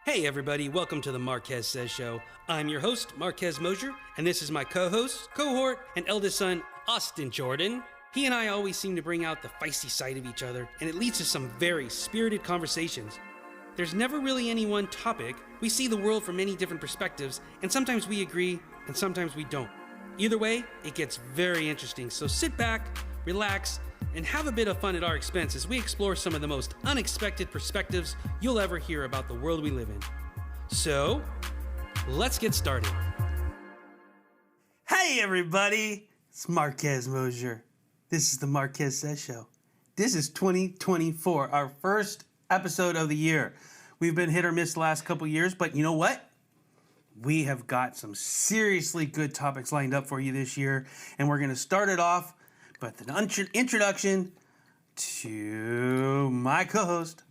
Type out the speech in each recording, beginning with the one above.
Hey everybody, welcome to the Marquez Says Show. I'm your host, Marquez Mosier, and this is my co-host, cohort, and eldest son, Austin Jordan. He and I always seem to bring out the feisty side of each other, and it leads to some very spirited conversations. There's never really any one topic. We see the world from many different perspectives, and sometimes we agree, and sometimes we don't. Either way, it gets very interesting, so sit back, relax, and have a bit of fun at our expense as we explore some of the most unexpected perspectives you'll ever hear about the world we live in. So, let's get started. Hey everybody, it's Marquez Mosier. This is the Marquez Says Show. This is 2024, our first episode of the year. We've been hit or miss the last couple years, but you know what? We have got some seriously good topics lined up for you this year, and we're going to start it off with an introduction to my co-host,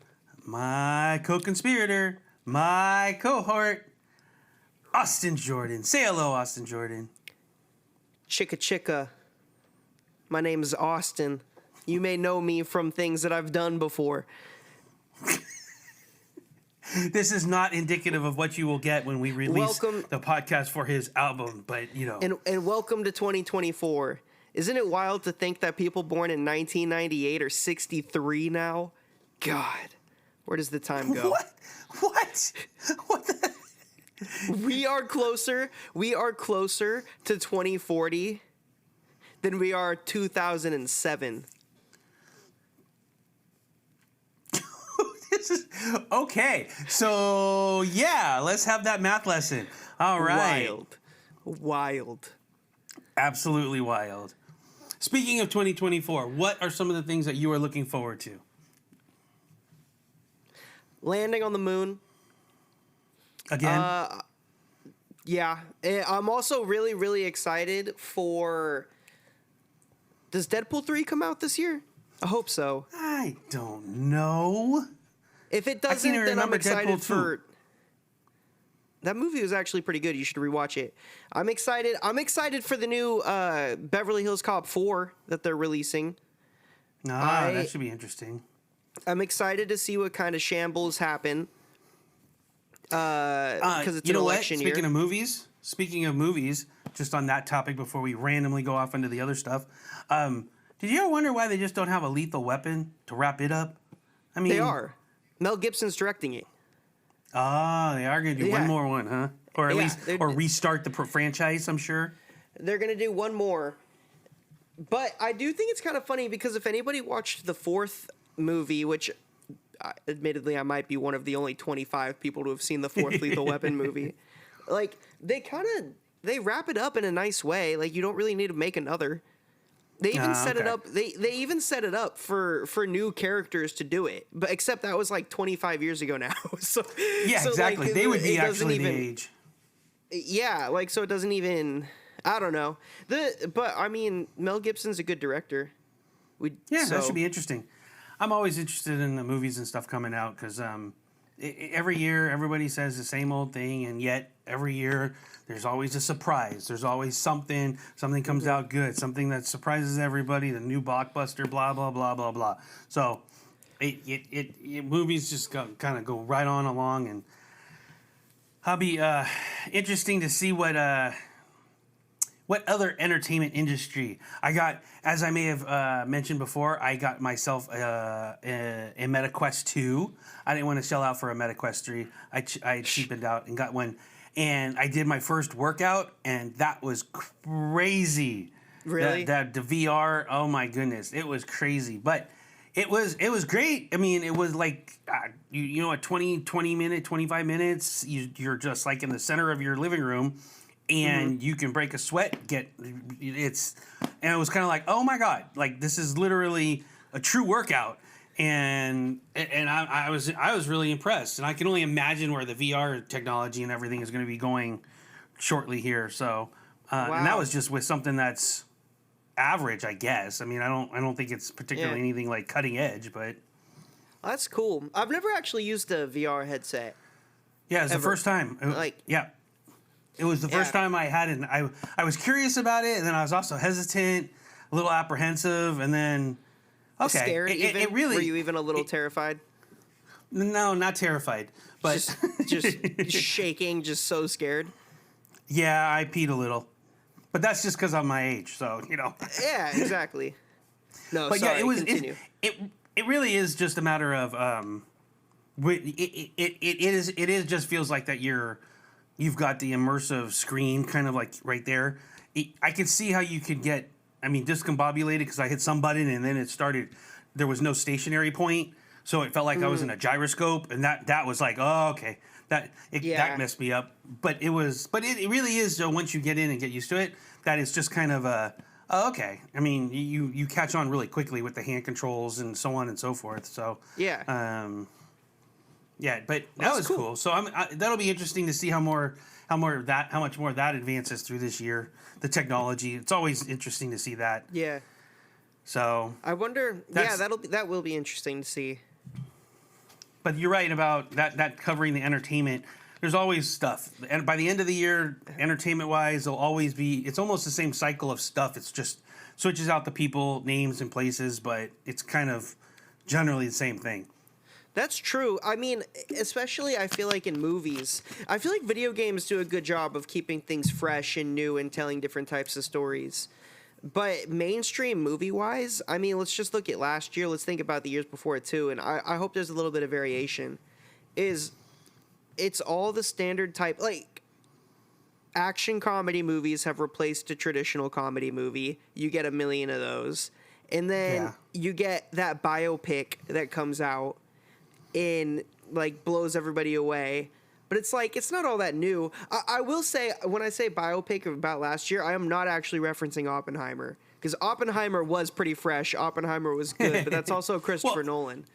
my co-conspirator, my cohort, Austin Jordan. Say hello, Austin Jordan. Chicka chicka. My name is Austin. You may know me from things that I've done before. This is not indicative of what you will get when we release the podcast for his album, but you know. And welcome to 2024. Isn't it wild to think that people born in 1998 are 63 now? God, where does the time go? What? What the? We are closer to 2040 than we are 2007. Okay, so yeah, let's have that math lesson. All right. Wild. Absolutely wild. Speaking of 2024, what are some of the things that you are looking forward to? Landing on the moon. Again? Yeah. I'm also really, really excited for... Does Deadpool 3 come out this year? I hope so. I don't know. If it doesn't, then I'm excited Deadpool for... That movie was actually pretty good. You should rewatch it. I'm excited. I'm excited for the new Beverly Hills Cop 4 that they're releasing. That should be interesting. I'm excited to see what kind of shambles happen. Because it's an election year. Speaking of movies, just on that topic before we randomly go off into the other stuff, did you ever wonder why they just don't have a Lethal Weapon to wrap it up? I mean, they are. Mel Gibson's directing it. Ah, they are going to do one more one, huh? Or at least, or restart the franchise, I'm sure. They're going to do one more. But I do think it's kind of funny because if anybody watched the fourth movie, which admittedly I might be one of the only 25 people to have seen the fourth Lethal Weapon movie, like they wrap it up in a nice way. Like you don't really need to make another. They even set it up. They even set it up for new characters to do it, but except that was like 25 years ago now. So exactly. Like, they would be actually the age. Yeah, like so it doesn't even. I don't know. But I mean, Mel Gibson's a good director. That should be interesting. I'm always interested in the movies and stuff coming out because every year everybody says the same old thing, and yet every year there's always a surprise. There's always something comes out good, something that surprises everybody, the new blockbuster, blah, blah, blah, blah, blah. So movies just kind of go right on along, and I'll be interesting to see what other entertainment industry I got. As I may have mentioned before, I got myself a MetaQuest 2. I didn't want to shell out for a MetaQuest 3. I cheapened out and got one. And I did my first workout, and that was crazy. Really? The VR, oh my goodness. It was crazy. But it was great. I mean, it was like, you know, a 20 minute, 25 minutes. You're just like in the center of your living room. And you can break a sweat, and it was kind of like, oh my God, like this is literally a true workout. And I was really impressed, and I can only imagine where the VR technology and everything is going to be going shortly here. So, wow. And that was just with something that's average, I guess. I mean, I don't think it's particularly anything like cutting edge, but that's cool. I've never actually used a VR headset. Yeah, it's the first time. It was the first time I had it. I was curious about it, and then I was also hesitant, a little apprehensive, and then scared. It really. Were you even a little terrified? No, not terrified, but Just shaking, just so scared. yeah, I peed a little. But that's just because I'm my age, so Yeah, exactly. No, But sorry, yeah, continue. it really is just a matter of it is just feels like that you've got the immersive screen kind of like right there. I can see how you could get discombobulated because I hit some button and then it started. There was no stationary point, so it felt like I was in a gyroscope, and that was like, oh, okay, that messed me up. But it really is though, once you get in and get used to it, that it's just kind of a. Oh, okay. I mean, you catch on really quickly with the hand controls and so on and so forth. So Yeah. yeah, but that That's was cool. cool. So that'll be interesting to see how much more that advances through this year. The technology. It's always interesting to see that. Yeah. So, I wonder. That's- That will be interesting to see. but you're right about that covering the entertainment. There's always stuff, and by the end of the year, entertainment-wise, there'll always be. It's almost the same cycle of stuff. It's just switches out the people, names, and places, but it's kind of generally the same thing. That's true. I mean, especially I feel like in movies, I feel like video games do a good job of keeping things fresh and new and telling different types of stories. But mainstream movie-wise, I mean, let's just look at last year. Let's think about the years before it too, and I hope there's a little bit of variation. It's all the standard type, like action comedy movies have replaced a traditional comedy movie. You get a million of those, and then Yeah. you get that biopic that comes out and like blows everybody away. But it's like it's not all that new. I will say when I say biopic about last year, I am not actually referencing Oppenheimer because Oppenheimer was pretty fresh. Oppenheimer was good, but that's also Christopher Well, Nolan.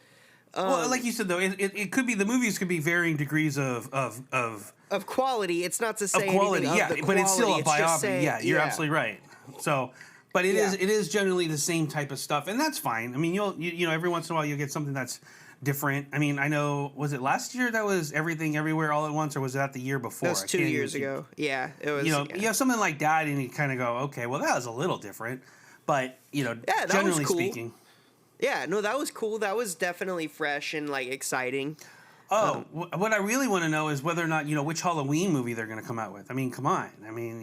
Well, like you said though, it could be the movies could be varying degrees of Of quality, it's not to say quality, anything yeah, of the but it's still a quality, just biopic. saying- Yeah, you're absolutely right. So, but it Yeah. is generally the same type of stuff, and that's fine. I mean, you know every once in a while you'll get something that's different. I mean, I know, was it last year that was Everything Everywhere All at Once, or was that the year before? That was I 2 can't years even- ago. Yeah, it was. You know, yeah. you have something like that, and you kind of go, okay, well, that was a little different, but Yeah, that generally was cool. speaking. Yeah, no, that was cool. That was definitely fresh and like exciting. Oh, what I really want to know is whether or not which Halloween movie they're going to come out with. I mean, come on. I mean,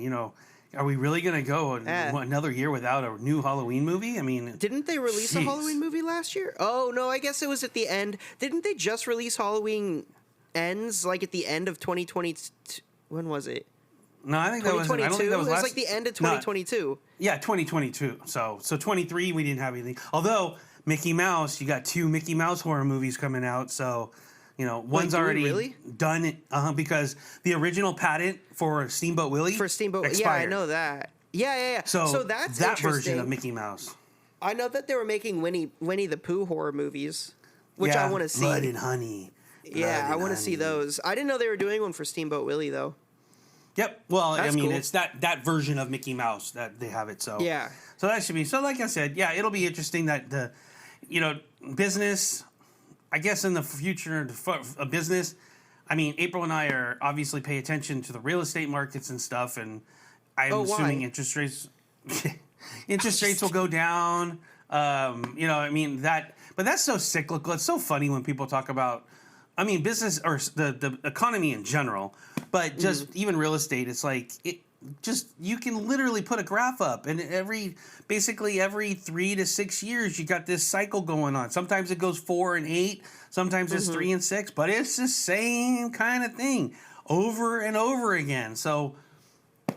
are we really going to go another year without a new Halloween movie? I mean, Didn't they release a jeez. Halloween movie last year? Oh no, I guess it was at the end. Didn't they just release Halloween Ends like at the end of 2020? When was it? No, I think that was. I don't 2022. think that was It was last. like the end of No, 2022. yeah, 2022. So 23 we didn't have anything. Although Mickey Mouse, you got 2 Mickey Mouse horror movies coming out. So one's do we already really? done. Because the original patent for Steamboat Willie For Steamboat, expired. yeah, I know that. Yeah. So, that's that interesting. version of Mickey Mouse. I know that they were making Winnie the Pooh horror movies, which I want to see. Blood and Honey. Yeah, Blood I and want to see Honey. those. I didn't know they were doing one for Steamboat Willie though. Yep. Well, That's I mean, cool. it's that version of Mickey Mouse that they have it. So Yeah. So that should be. So like I said, yeah, it'll be interesting that the, business. I guess in the future of business, I mean, April and I are obviously pay attention to the real estate markets and stuff, and I'm Oh, why? assuming interest rates will go down. I mean but that's so cyclical. It's so funny when people talk about, I mean, business or the economy in general, but just even real estate. It's like you can literally put a graph up, and basically every 3 to 6 years you got this cycle going on. Sometimes it goes 4 and 8, sometimes it's 3 and 6, but it's the same kind of thing over and over again. So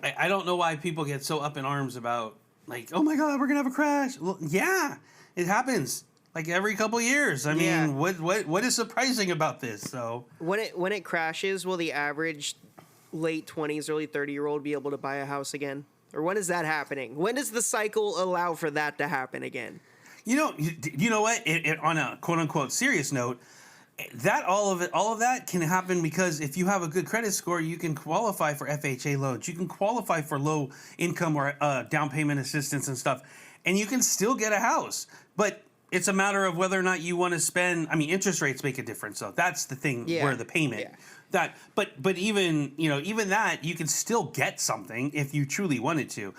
I don't know why people get so up in arms about, like, oh my God, we're gonna have a crash. Well, yeah, it happens like every couple years. I mean, Yeah. what is surprising about this? So When it crashes, will the average late 20s, early 30-year-old be able to buy a house again? Or when is that happening? When does the cycle allow for that to happen again? you know what? On a quote unquote serious note, that all of that can happen because if you have a good credit score, you can qualify for FHA loans. You can qualify for low income or down payment assistance and stuff, and you can still get a house. But it's a matter of whether or not you want to spend. I mean, interest rates make a difference, so that's the thing Yeah. where the payment. Yeah. But even that you can still get something if you truly wanted to.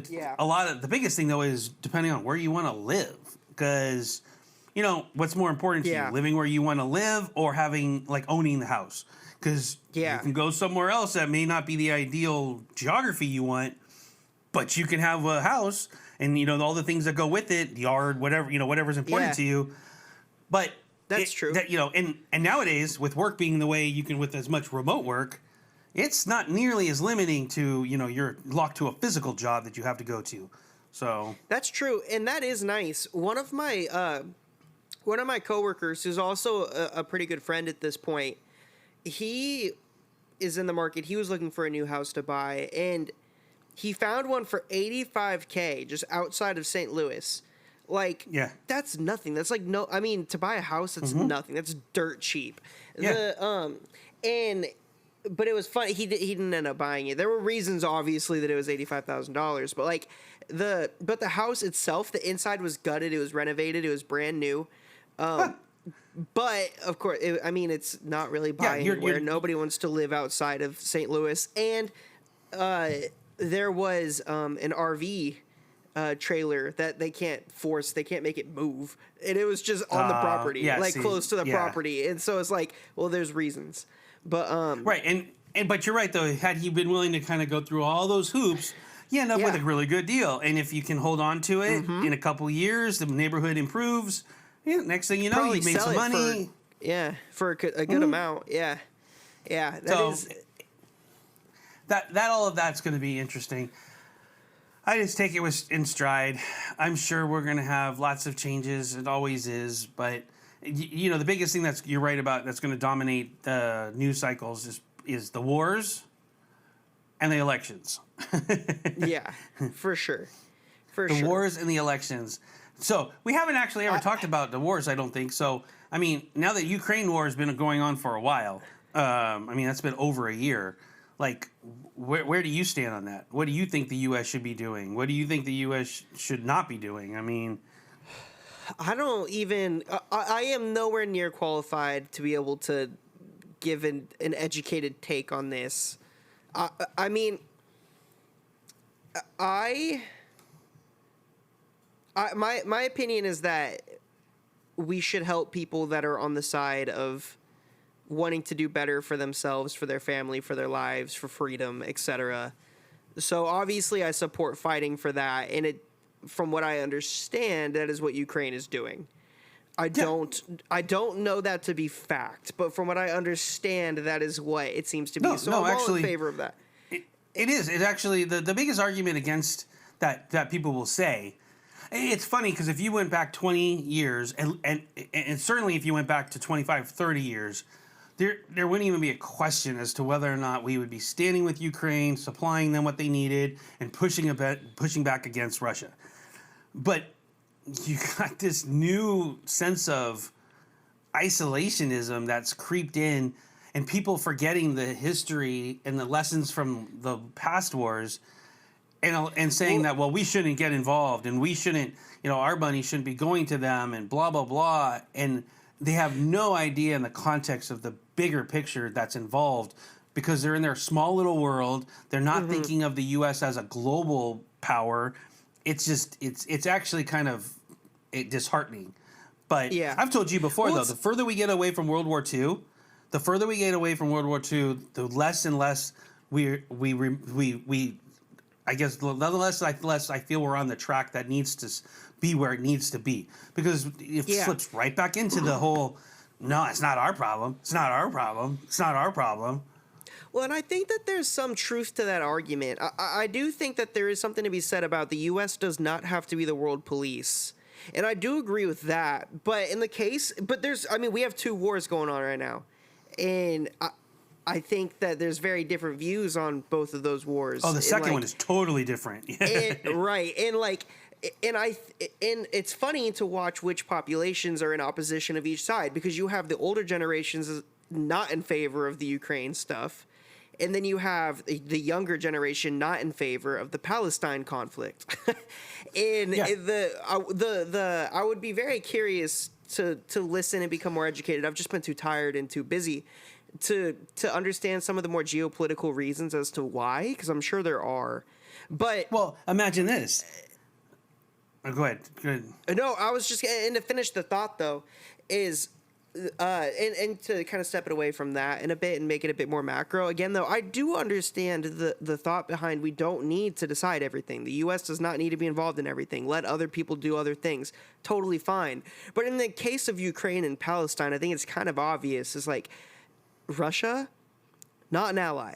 Yeah. The biggest thing though is depending on where you want to live, because you know, what's more important to Yeah. you, living where you want to live or having like owning the house? Because Yeah. you can go somewhere else that may not be the ideal geography you want, but you can have a house and you know all the things that go with it, yard, whatever, you know, whatever's important Yeah. to you. But That's true. That, you know, and nowadays with work being the way you can with as much remote work, it's not nearly as limiting to, you know, you're locked to a physical job that you have to go to. So That's true, and that is nice. One of my coworkers, who's also a pretty good friend at this point, he is in the market. He was looking for a new house to buy, and he found one for $85K just outside of St. Louis. Like, Yeah. that's nothing. That's like no. I mean, to buy a house, that's nothing. That's dirt cheap. Yeah. But it was funny. He didn't end up buying it. There were reasons, obviously, that it was $85,000. But like the house itself, the inside was gutted. It was renovated. It was brand new. But of course, I mean, it's not really buying anywhere. Nobody wants to live outside of St. Louis. And there was an RV trailer that they can't make it move, and it was just on the property, yeah, like see, close to the yeah. property. And so it's like, well, there's reasons, but right, and but you're right though. Had he been willing to kind of go through all those hoops, you end up with Yeah. a really good deal. And if you can hold on to it in a couple years, the neighborhood improves. Yeah, next thing you know, probably you made sell some it money. for a good amount. Yeah, that So, is. That all of that's going to be interesting. I just take it in stride. I'm sure we're going to have lots of changes. It always is, but you know the biggest thing you're right about that's going to dominate the news cycles is the wars and the elections. Yeah, for sure. The wars and the elections. So we haven't actually ever talked about the wars, I don't think. So I mean, now that Ukraine war has been going on for a while, I mean that's been over a year. Like, where do you stand on that? What do you think the U.S. should be doing? What do you think the U.S. should not be doing? I mean, I don't even. I am nowhere near qualified to be able to give an educated take on this. I mean, my opinion is that we should help people that are on the side of wanting to do better for themselves, for their family, for their lives, for freedom, etc. So obviously I support fighting for that, and from what I understand, that is what Ukraine is doing. I don't know that to be fact, but from what I understand, that is what it seems to be. I'm all in favor of that. It is. It actually the biggest argument against that people will say. It's funny because if you went back 20 years, and certainly if you went back to 25, 30 years, there wouldn't even be a question as to whether or not we would be standing with Ukraine, supplying them what they needed, and pushing back against Russia. But you got this new sense of isolationism that's creeped in, and people forgetting the history and the lessons from the past wars, and saying that, well, we shouldn't get involved, and we shouldn't, you know, our money shouldn't be going to them, and blah, blah, blah. And they have no idea in the context of the bigger picture that's involved, because they're in their small little world. They're not thinking of the U.S. as a global power. It's just, it's actually kind of disheartening. But Yeah. I've told you before, Well, though, the further we get away from World War II, the less and less I guess the less I feel we're on the track that needs to be where it needs to be, because it slips right back into the whole, no, it's not our problem. It's not our problem. It's not our problem. Well, and I think that there's some truth to that argument. I do think that there is something to be said about the U.S. does not have to be the world police. And I do agree with that. But we have two wars going on right now. And I think that there's very different views on both of those wars. Oh, the second one is totally different. Right. And it's funny to watch which populations are in opposition of each side, because you have the older generations not in favor of the Ukraine stuff, and then you have the younger generation not in favor of the Palestine conflict. And I would be very curious to listen and become more educated. I've just been too tired and too busy to understand some of the more geopolitical reasons as to why, because I'm sure there are. But Well, imagine this. Oh, go ahead. Good. No, I was just and to finish the thought though, is and to kind of step it away from that in a bit and make it a bit more macro. Again, though, I do understand the thought behind we don't need to decide everything. The U.S. does not need to be involved in everything. Let other people do other things. Totally fine. But in the case of Ukraine and Palestine, I think it's kind of obvious. It's like Russia, not an ally.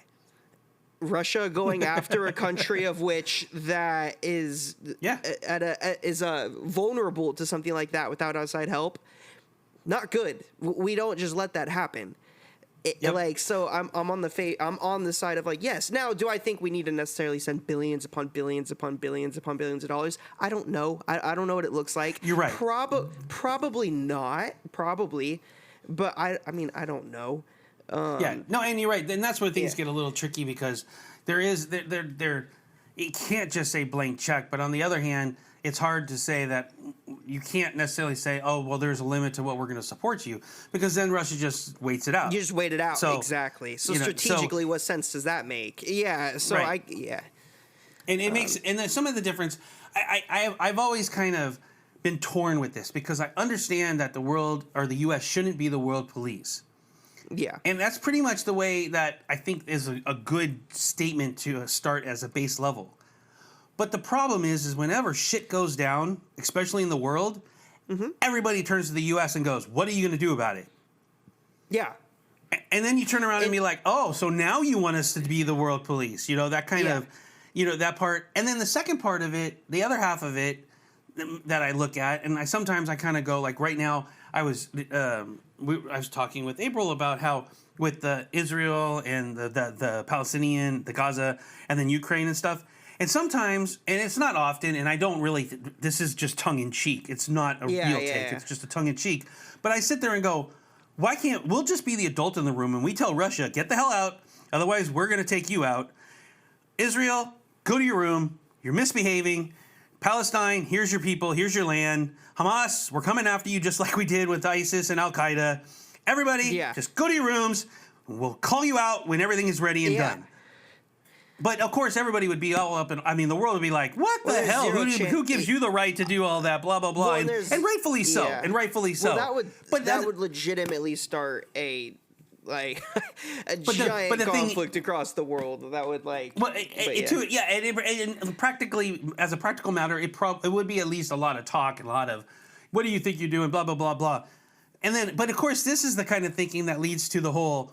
Russia going after a country of which that is vulnerable to something like that without outside help. Not good. We don't just let that happen. So I'm on the side of like, yes. Now, do I think we need to necessarily send billions upon billions upon billions upon billions of dollars? I don't know. I don't know what it looks like. You're right. Probably not. Probably, but I mean I don't know. And you're right. Then that's where things get a little tricky because there it can't just say blank check, but on the other hand, it's hard to say that you can't necessarily say, oh, well, there's a limit to what we're going to support you, because then Russia just waits it out. You just wait it out. So, exactly. So strategically, what sense does that make? Yeah. So right. And it makes, and then some of the difference, I've always kind of been torn with this because I understand that the world or the U.S. shouldn't be the world police. Yeah. And that's pretty much the way that I think is a good statement to start as a base level. But the problem is whenever shit goes down, especially in the world, everybody turns to the U.S. and goes, what are you going to do about it? Yeah. And then you turn around and be like, oh, so now you want us to be the world police. You know, that kind of, that part. And then the second part of it, the other half of it that I look at, and I kind of go, like right now, I was talking with April about how with the Israel and the Palestinian, the Gaza, and then Ukraine and stuff. And sometimes, and it's not often, and I don't really, this is just tongue-in-cheek. It's not a real take. It's just a tongue-in-cheek. But I sit there and go, why can't, we'll just be the adult in the room and we tell Russia, get the hell out, otherwise we're going to take you out. Israel, go to your room, you're misbehaving. Palestine, here's your people, here's your land. Hamas, we're coming after you just like we did with ISIS and Al-Qaeda. Everybody, just go to your rooms. We'll call you out when everything is ready and done. But, of course, everybody would be all up, and I mean, the world would be like, what the hell? Who gives you the right to do all that, blah, blah, blah, and rightfully so, and rightfully so. Well, that would legitimately start a giant conflict across the world. That would, and practically, as a practical matter, it would be at least a lot of talk, and a lot of, what do you think you're doing, blah, blah, blah, blah. And then, but, of course, this is the kind of thinking that leads to the whole,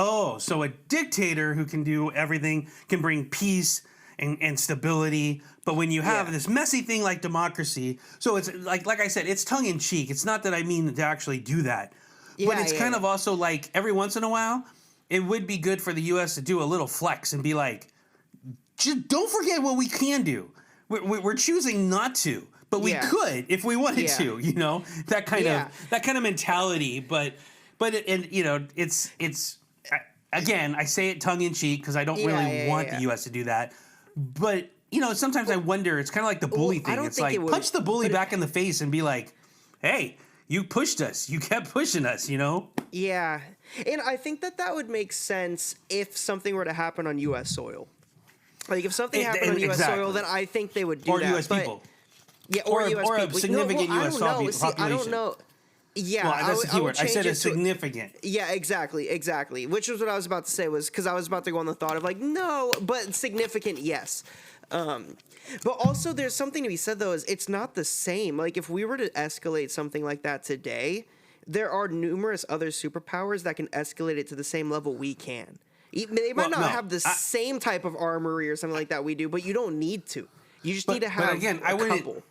oh, so a dictator who can do everything can bring peace and stability. But when you have this messy thing like democracy, so it's like I said, it's tongue in cheek. It's not that I mean to actually do that. But it's kind of also like every once in a while, it would be good for the U.S. to do a little flex and be like, just don't forget what we can do. We're choosing not to, but we could if we wanted to, you know, that kind of mentality. But it's again, I say it tongue in cheek because I don't really want the U.S. to do that. But, sometimes I wonder, it's kind of like the bully thing. It's like, punch the bully back in the face and be like, hey, you pushed us. You kept pushing us, Yeah. And I think that would make sense if something were to happen on U.S. soil. Like, if something happened on U.S. soil, then I think they would do that. Or U.S. people. Yeah, or U.S. people. A significant U.S. population. I don't know. Yeah, well, that's the key word. I said it's significant. Yeah, exactly. Which was what I was about to say, was because I was about to go on the thought of like, no, but significant, yes. But also there's something to be said, though, is it's not the same. Like, if we were to escalate something like that today, there are numerous other superpowers that can escalate it to the same level we can. They might not have the same type of armory or something like that we do, but you don't need to. You just need to have a couple.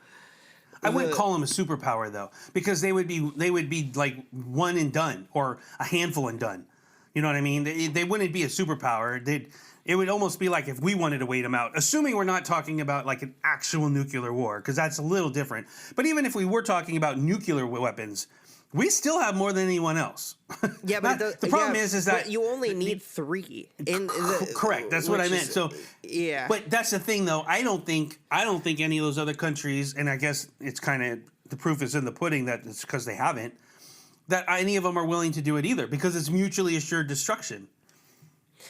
I wouldn't call them a superpower though, because they would be like one and done or a handful and done. You know what I mean? They wouldn't be a superpower. It would almost be like if we wanted to wait them out, assuming we're not talking about like an actual nuclear war, because that's a little different. But even if we were talking about nuclear weapons, we still have more than anyone else. Yeah, but the problem is that you only need 3. Correct. That's what I meant. So yeah. But that's the thing, though. I don't think any of those other countries, and I guess it's kind of the proof is in the pudding that it's because they haven't, that any of them are willing to do it either, because it's mutually assured destruction.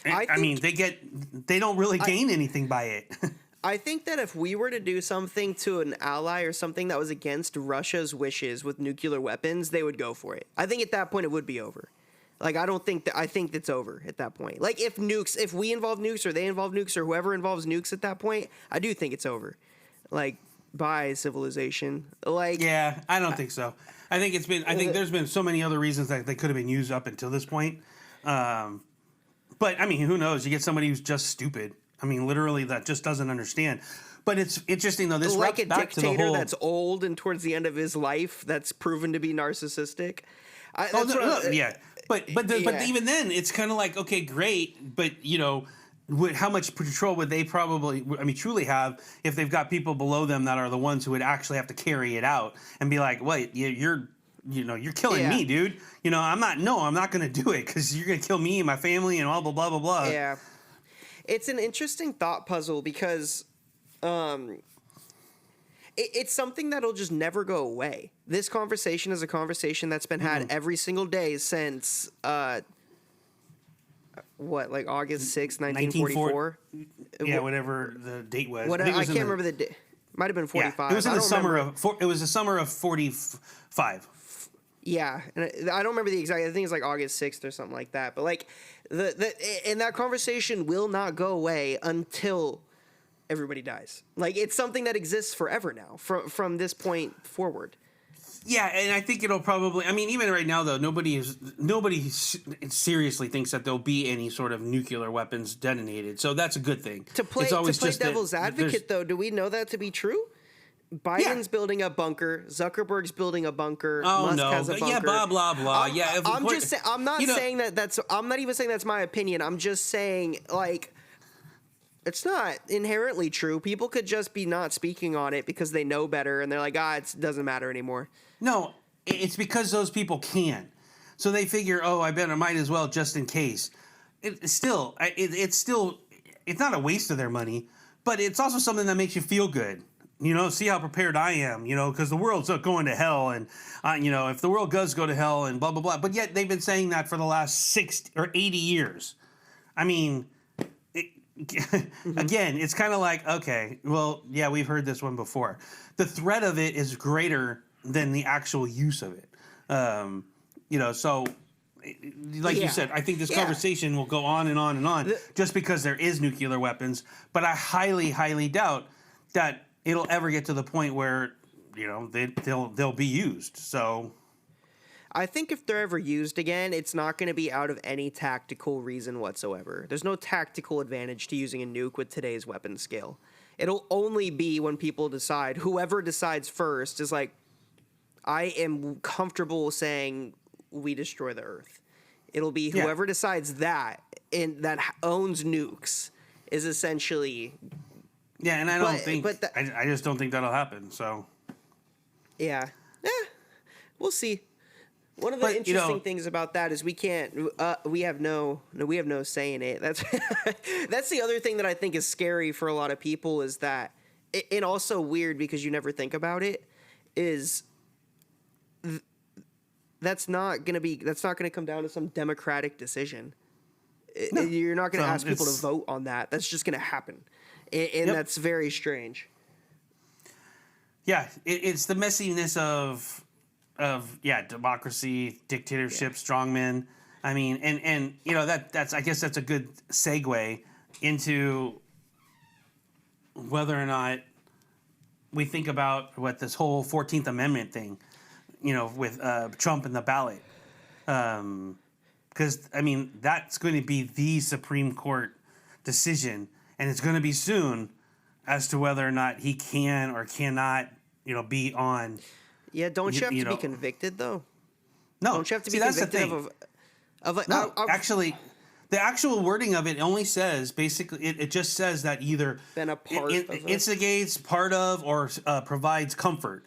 I mean, they don't really gain anything by it. I think that if we were to do something to an ally or something that was against Russia's wishes with nuclear weapons, they would go for it. I think at that point it would be over. Like, I think it's over at that point. Like, if we involve nukes or they involve nukes or whoever involves nukes at that point, I do think it's over. Like, bye, civilization. Like, Yeah, I don't think so. I think there's been so many other reasons that they could have been used up until this point. But I mean, who knows? You get somebody who's just stupid. I mean, literally, that just doesn't understand. But it's interesting though. This like wraps a back to the dictator whole. that's old and towards the end of his life that's proven to be narcissistic. Yeah, but Yeah. even then, it's kind of like, okay, great, but how much control would they truly have if they've got people below them that are the ones who would actually have to carry it out and be like, wait, you're killing Yeah. me, dude. I'm not going to do it because you're going to kill me and my family and blah blah blah blah blah. Yeah. It's an interesting thought puzzle because it's something that'll just never go away. This conversation is a conversation that's been had every single day since like August 6th, 1944? Yeah, whatever the date was. What, think it I was in can't remember the date. Might have been 45. It was in I the don't summer remember. it was the summer of 45. Yeah, and I don't remember the exact. I think it's like August 6th or something like that. But like and that conversation will not go away until everybody dies. Like, it's something that exists forever now from this point forward. Yeah, and I think it'll probably. I mean, even right now though, nobody seriously thinks that there'll be any sort of nuclear weapons detonated. So that's a good thing. To play devil's advocate, though, do we know that to be true? Biden's building a bunker. Zuckerberg's building a bunker. Oh Musk no! has a bunker. Yeah, blah blah blah. I'm just saying. I'm not saying that. I'm not even saying that's my opinion. I'm just saying, like, it's not inherently true. People could just be not speaking on it because they know better, and they're like, it doesn't matter anymore. No, it's because those people can. So they figure, I might as well just in case. It's still not a waste of their money, but it's also something that makes you feel good. See how prepared I am, because the world's going to hell. And, if the world does go to hell and blah, blah, blah. But yet they've been saying that for the last 60 or 80 years. I mean, again, it's kind of like, okay, well, yeah, we've heard this one before. The threat of it is greater than the actual use of it. So like you said, I think this conversation will go on and on and on just because there is nuclear weapons. But I highly, highly doubt that it'll ever get to the point where, they'll be used. So I think if they're ever used again, it's not going to be out of any tactical reason whatsoever. There's no tactical advantage to using a nuke with today's weapon scale. It'll only be when people decide, whoever decides first is like, I am comfortable saying we destroy the Earth. It'll be whoever decides that and that owns nukes is essentially. Yeah, and I don't think I just don't think that'll happen. So we'll see. One of the interesting things about that is we have no say in it. That's the other thing that I think is scary for a lot of people is that, and also weird because you never think about it, is that's not going to come down to some democratic decision. No. You're not going to ask people to vote on that. That's just going to happen. And that's very strange. Yeah, it's the messiness of democracy, dictatorship, strongmen. I mean, and that's I guess that's a good segue into whether or not we think about what this whole 14th Amendment thing, with Trump and the ballot. Because, I mean, that's going to be the Supreme Court decision, and it's going to be soon as to whether or not he can or cannot, be on. Yeah, don't you have to be convicted, though? No. Don't you have to be convicted No, actually, the actual wording of it only says, basically, it just says that either been a part of instigates, part of, or provides comfort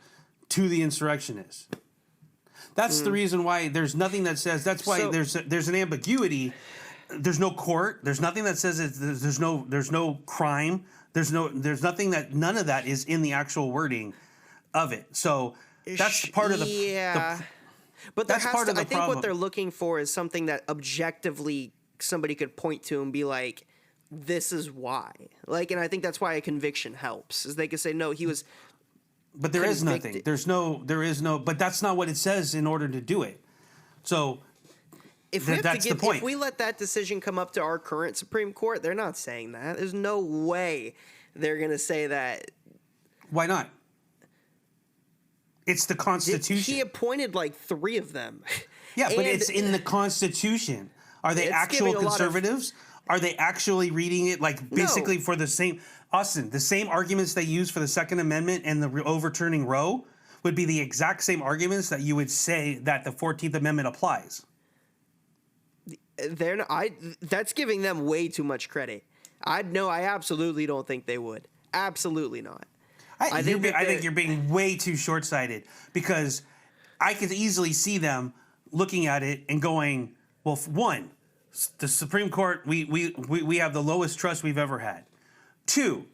to the insurrectionists. That's the reason why there's nothing that says. That's why there's an ambiguity. There's no court. There's nothing that says there's no crime. There's nothing that none of that is in the actual wording of it. So that's part of the but that's part of the problem. I think what they're looking for is something that objectively somebody could point to and be like, this is why. Like, and I think that's why a conviction helps, is they can say, no, he was. But there is convicted. nothing. There is no. But that's not what it says in order to do it. So If we, have to that's the give, point. if we let that decision come up to our current Supreme Court, they're not saying that. There's no way they're going to say that. Why not? It's the Constitution. He appointed like 3 of them. Yeah, but And it's in the Constitution. Are they It's actual giving a lot of- conservatives? Are they actually reading it like basically for the same Austin, the same arguments they use for the Second Amendment and the overturning Roe would be the exact same arguments that you would say that the 14th Amendment applies. They're not, that's giving them way too much credit. I absolutely don't think they would. Absolutely not. I think you're being way too short-sighted, because I could easily see them looking at it and going, well, one, the Supreme Court, we have the lowest trust we've ever had. 2,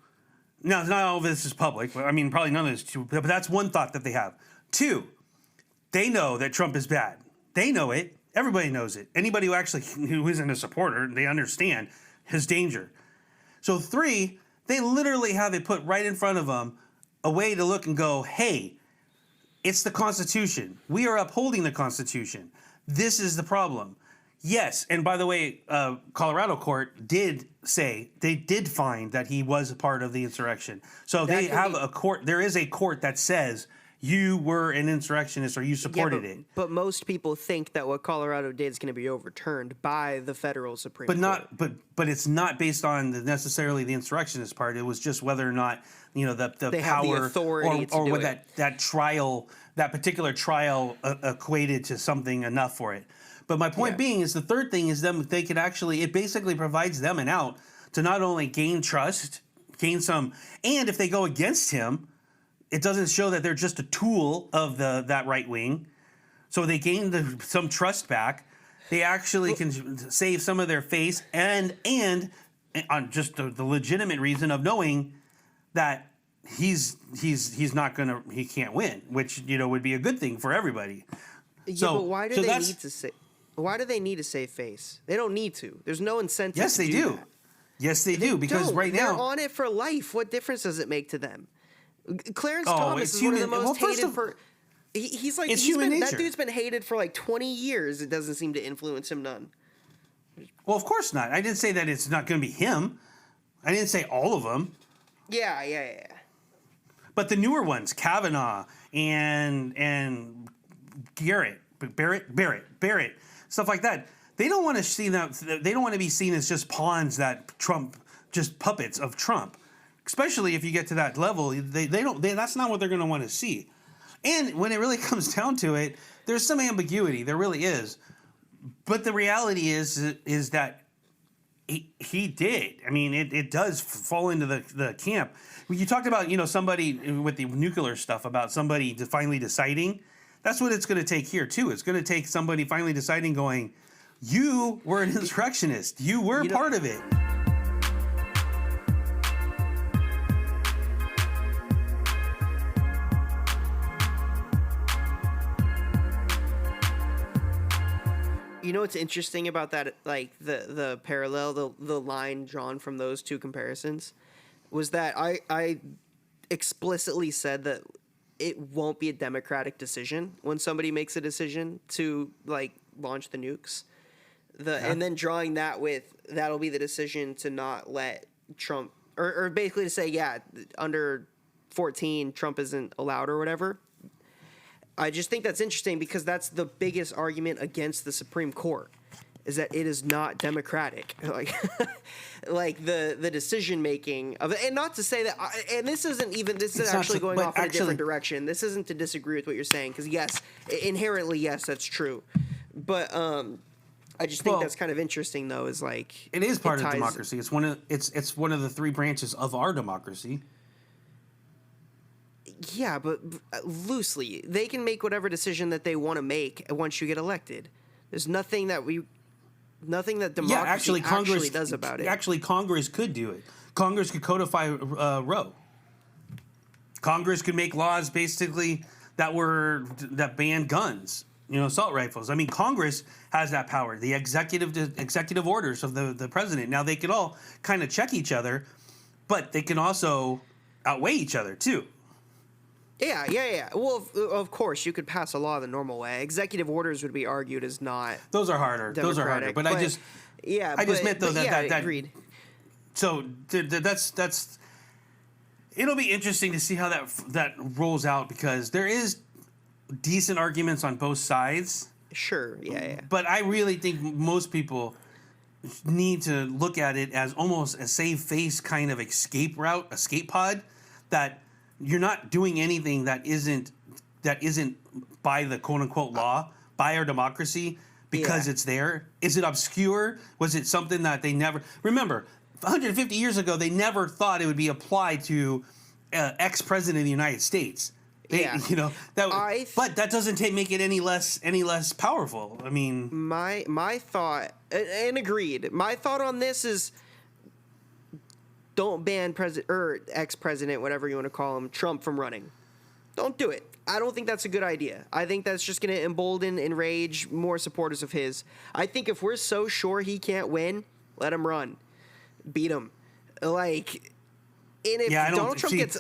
now not all of this is public. I mean, probably none of this, but that's one thought that they have. 2, they know that Trump is bad. They know it. Everybody knows it. Anybody who isn't a supporter, they understand his danger. So 3, they literally have it put right in front of them, a way to look and go, hey, it's the Constitution. We are upholding the Constitution. This is the problem. Yes, and by the way, Colorado court did say, they did find that he was a part of the insurrection. So they have a court, there is a court that says you were an insurrectionist or you supported it. But most people think that what Colorado did is going to be overturned by the federal Supreme Court. But it's not based on necessarily the insurrectionist part. It was just whether or not, you know, the They have the power authority to or do what it. that particular trial equated to something enough for it. But my point being is the third thing is they could actually, it basically provides them an out to not only gain trust, gain some, and if they go against him, it doesn't show that they're just a tool of that right wing. So they gain some trust back. They actually can save some of their face and on just the legitimate reason of knowing that he's not gonna, he can't win, which, you know, would be a good thing for everybody. Yeah, but why do they need to say? Why do they need to save face? They don't need to. There's no incentive. Yes, they do. That. Yes, they do, because right now they're on it for life. What difference does it make to them? Clarence Oh, Thomas it's is one of the human- most well, first hated. of- He's like it's human that nature. dude's been hated for like 20 years. It doesn't seem to influence him none. Well, of course not. I didn't say that it's not going to be him. I didn't say all of them. Yeah. But the newer ones, Kavanaugh and Barrett, stuff like that. They don't want to see that. They don't want to be seen as just pawns that Trump, just puppets of Trump. Especially if you get to that level, that's not what they're going to want to see. And when it really comes down to it, there's some ambiguity. There really is. But the reality is that he did. I mean, it does fall into the camp. When you talked about, you know, somebody with the nuclear stuff, about somebody finally deciding, that's what it's going to take here too. It's going to take somebody finally deciding, going, you were an insurrectionist. You were part of it. You know what's interesting about that? Like the parallel, the line drawn from those two comparisons, was that I explicitly said that it won't be a democratic decision when somebody makes a decision to like launch the nukes. And then drawing that with that'll be the decision to not let Trump or basically to say under 14 Trump isn't allowed or whatever. I just think that's interesting because that's the biggest argument against the Supreme Court is that it is not democratic. Like the decision making of it, and not to say that. And this isn't even. This is actually going off in a different direction. This isn't to disagree with what you're saying because yes, inherently yes, that's true. But I just think that's kind of interesting though. Is like it is part of democracy. It's one of the 3 branches of our democracy. Yeah, but loosely, they can make whatever decision that they want to make once you get elected. There's nothing that democracy actually does about it. Actually, Congress could do it. Congress could codify Roe. Congress could make laws basically that ban guns. assault rifles. I mean, Congress has that power, the executive orders of the president. Now they could all kind of check each other, but they can also outweigh each other too. Yeah. Well, of course, you could pass a law the normal way. Executive orders would be argued as not. Those are harder. But I just meant though that agreed. So that's. It'll be interesting to see how that rolls out, because there is decent arguments on both sides. Sure. Yeah. But I really think most people need to look at it as almost a save face kind of escape pod, that you're not doing anything that isn't by the quote unquote law, by our democracy, because it's there. Is it obscure? Was it something that they never remember? 150 years ago, they never thought it would be applied to ex-president of the United States. But that doesn't make it any less powerful. I mean, my thought, and agreed. My thought on this is, don't ban president or ex-president, whatever you want to call him, Trump, from running. Don't do it. I don't think that's a good idea. I think that's just going to embolden, enrage more supporters of his. I think if we're so sure he can't win, let him run, beat him, like. And if Donald Trump gets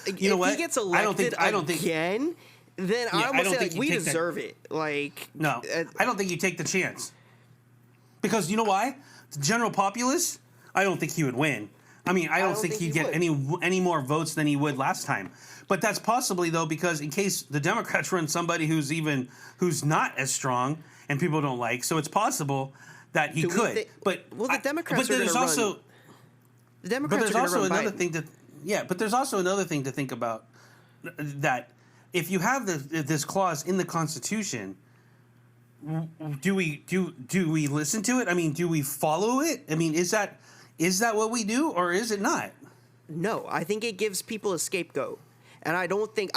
elected again, then I almost say, like, we deserve it. Like, no, I don't think you take the chance, because you know why? The general populace, I don't think he would win. I mean, I don't think he'd get any more votes than he would last time. But that's possibly, though, because in case the Democrats run somebody who's not as strong and people don't like, so it's possible that he could. The Democrats are going to run. The Democrats are going to run another Biden. thing to. Yeah, but there's also another thing to think about, that if you have this clause in the Constitution, do we listen to it? I mean, do we follow it? I mean, is that what we do, or is it not? No, I think it gives people a scapegoat, and I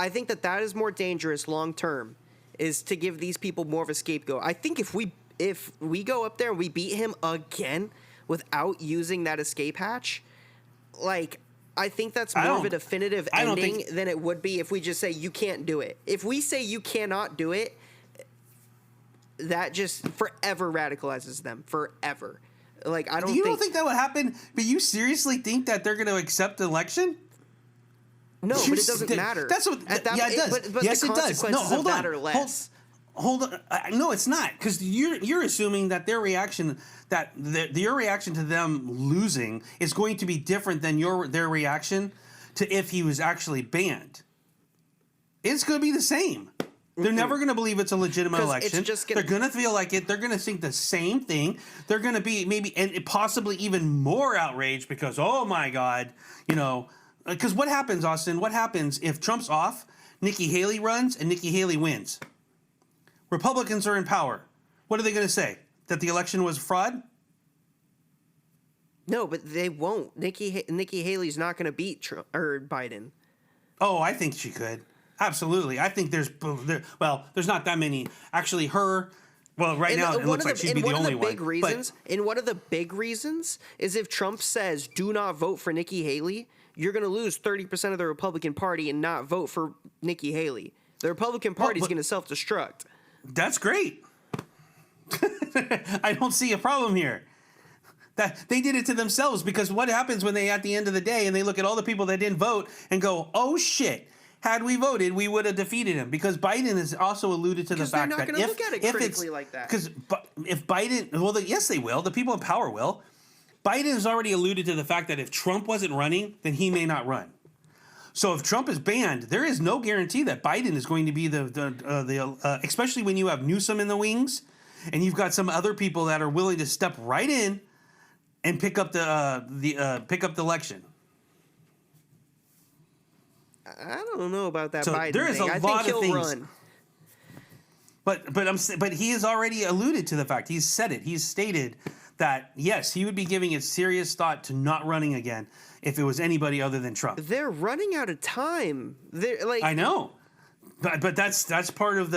think that is more dangerous long term, is to give these people more of a scapegoat. I think if we go up there and we beat him again without using that escape hatch, like, I think that's more of a definitive ending than it would be if we just say you can't do it. If we say you cannot do it, that just forever radicalizes them. Forever. Like, I don't. You don't think that would happen? But you seriously think that they're going to accept the election? No, but it doesn't matter. That's what. It does. But yes, the it does. No, consequences of that are less. Hold on. No, it's not, because you're assuming that their reaction to them losing is going to be different than their reaction to if he was actually banned. It's going to be the same. They're never going to believe it's a legitimate election. They're going to feel like it. They're going to think the same thing. They're going to be maybe and possibly even more outraged because, oh my God, because what happens, Austin? What happens if Trump's off, Nikki Haley runs, and Nikki Haley wins? Republicans are in power. What are they going to say? That the election was fraud? No, but they won't. Nikki Haley's not going to beat Trump or Biden. Oh, I think she could. Absolutely. I think there's not that many. Actually, right now it looks like she'd be the only one. And one of the big reasons is if Trump says, do not vote for Nikki Haley, you're going to lose 30% of the Republican Party and not vote for Nikki Haley. The Republican Party is going to self-destruct. That's great. I don't see a problem here. That they did it to themselves, because what happens when they, at the end of the day, and they look at all the people that didn't vote and go, oh shit, had we voted, we would have defeated him. Because Biden has also alluded to the fact that if it's like that, because if Biden, yes, they will. The people in power will. Biden has already alluded to the fact that if Trump wasn't running, then he may not run. So if Trump is banned, there is no guarantee that Biden is going to be especially when you have Newsom in the wings, and you've got some other people that are willing to step right in and pick up the election. I don't know about that. So Biden there is thing. a lot of things. Run. But he has already alluded to the fact. He's said it. He's stated that yes, he would be giving it serious thought to not running again if it was anybody other than Trump. They're running out of time. I know, but that's part of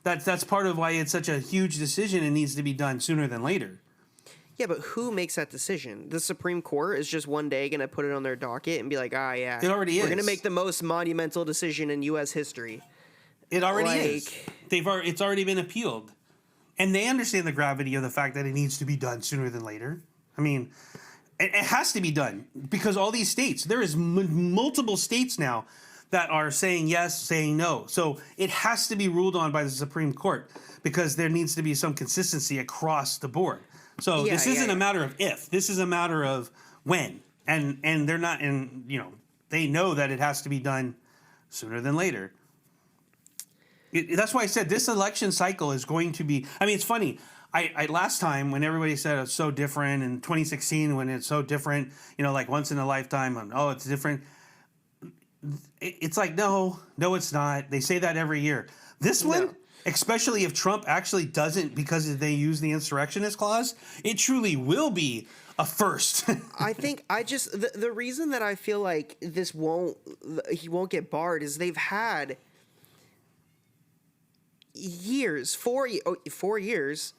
that's part of why it's such a huge decision and needs to be done sooner than later. Yeah, but who makes that decision? The Supreme Court is just one day going to put it on their docket and be like, yeah, it already is. We're going to make the most monumental decision in U.S. history. It already is. It's already been appealed. and they understand the gravity of the fact that it needs to be done sooner than later. I mean, it has to be done because all these states, there is multiple states now that are saying yes, saying no. So it has to be ruled on by the Supreme Court because there needs to be some consistency across the board. So this isn't a matter of if. This is a matter of when. And they're not, and they know that it has to be done sooner than later. That's why I said this election cycle is going to be. I mean, it's funny. I last time when everybody said it's so different in 2016 when it's so different, like once in a lifetime. It's different. It's like no, it's not. They say that every year. This one, especially if Trump actually doesn't because they use the insurrectionist clause, it truly will be a first. I think the reason that I feel like he won't get barred is they've had years, 4 years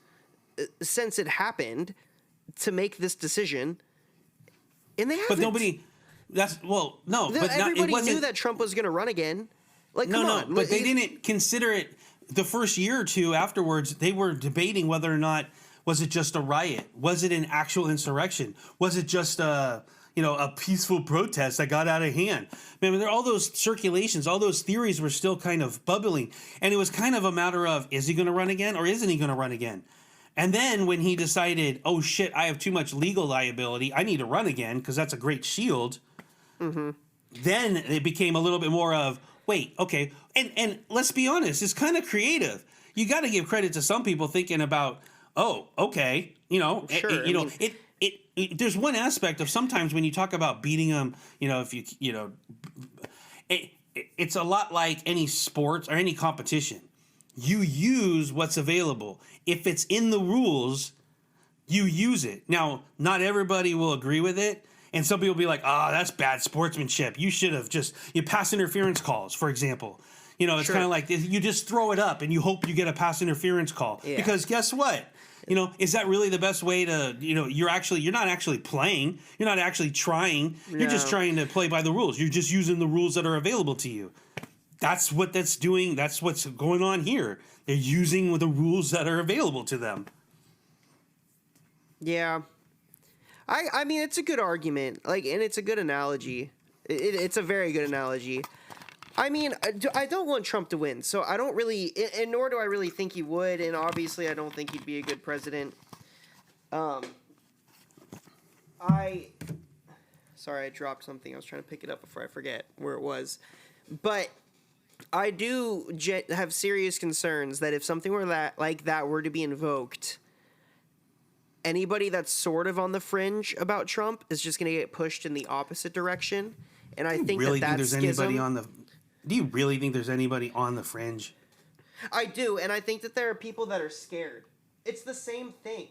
since it happened to make this decision, and they haven't. But nobody. Everybody knew that Trump was going to run again. Like, come on. But they didn't consider it. The first year or two afterwards, they were debating whether or not was it just a riot, was it an actual insurrection, was it just a peaceful protest that got out of hand. Remember, all those circulations, all those theories were still kind of bubbling, and it was kind of a matter of is he going to run again or isn't he going to run again? And then when he decided, oh shit, I have too much legal liability, I need to run again because that's a great shield. Mm-hmm. Then it became a little bit more of, wait, okay. And let's be honest, it's kind of creative. You got to give credit to some people thinking about, oh, okay, Sure, there's one aspect of sometimes when you talk about beating them, it's a lot like any sports or any competition. You use what's available. If it's in the rules, you use it. Now, not everybody will agree with it. And some people will be like, that's bad sportsmanship. You should have just, pass interference calls, for example. It's kind of like you just throw it up and you hope you get a pass interference call. Yeah. Because guess what? Is that really the best way to, you're not actually playing. You're not actually trying. No. You're just trying to play by the rules. You're just using the rules that are available to you. That's what that's doing. That's what's going on here. They're using the rules that are available to them. Yeah. I mean, it's a good argument, and it's a good analogy. It's a very good analogy. I mean, I don't want Trump to win, so I don't really, and nor do I really think he would, and obviously I don't think he'd be a good president. Sorry, I dropped something. I was trying to pick it up before I forget where it was. But I do have serious concerns that if something like that were to be invoked, anybody that's sort of on the fringe about Trump is just going to get pushed in the opposite direction. And I think Do you really think there's anybody on the fringe? I do, and I think that there are people that are scared. It's the same thing.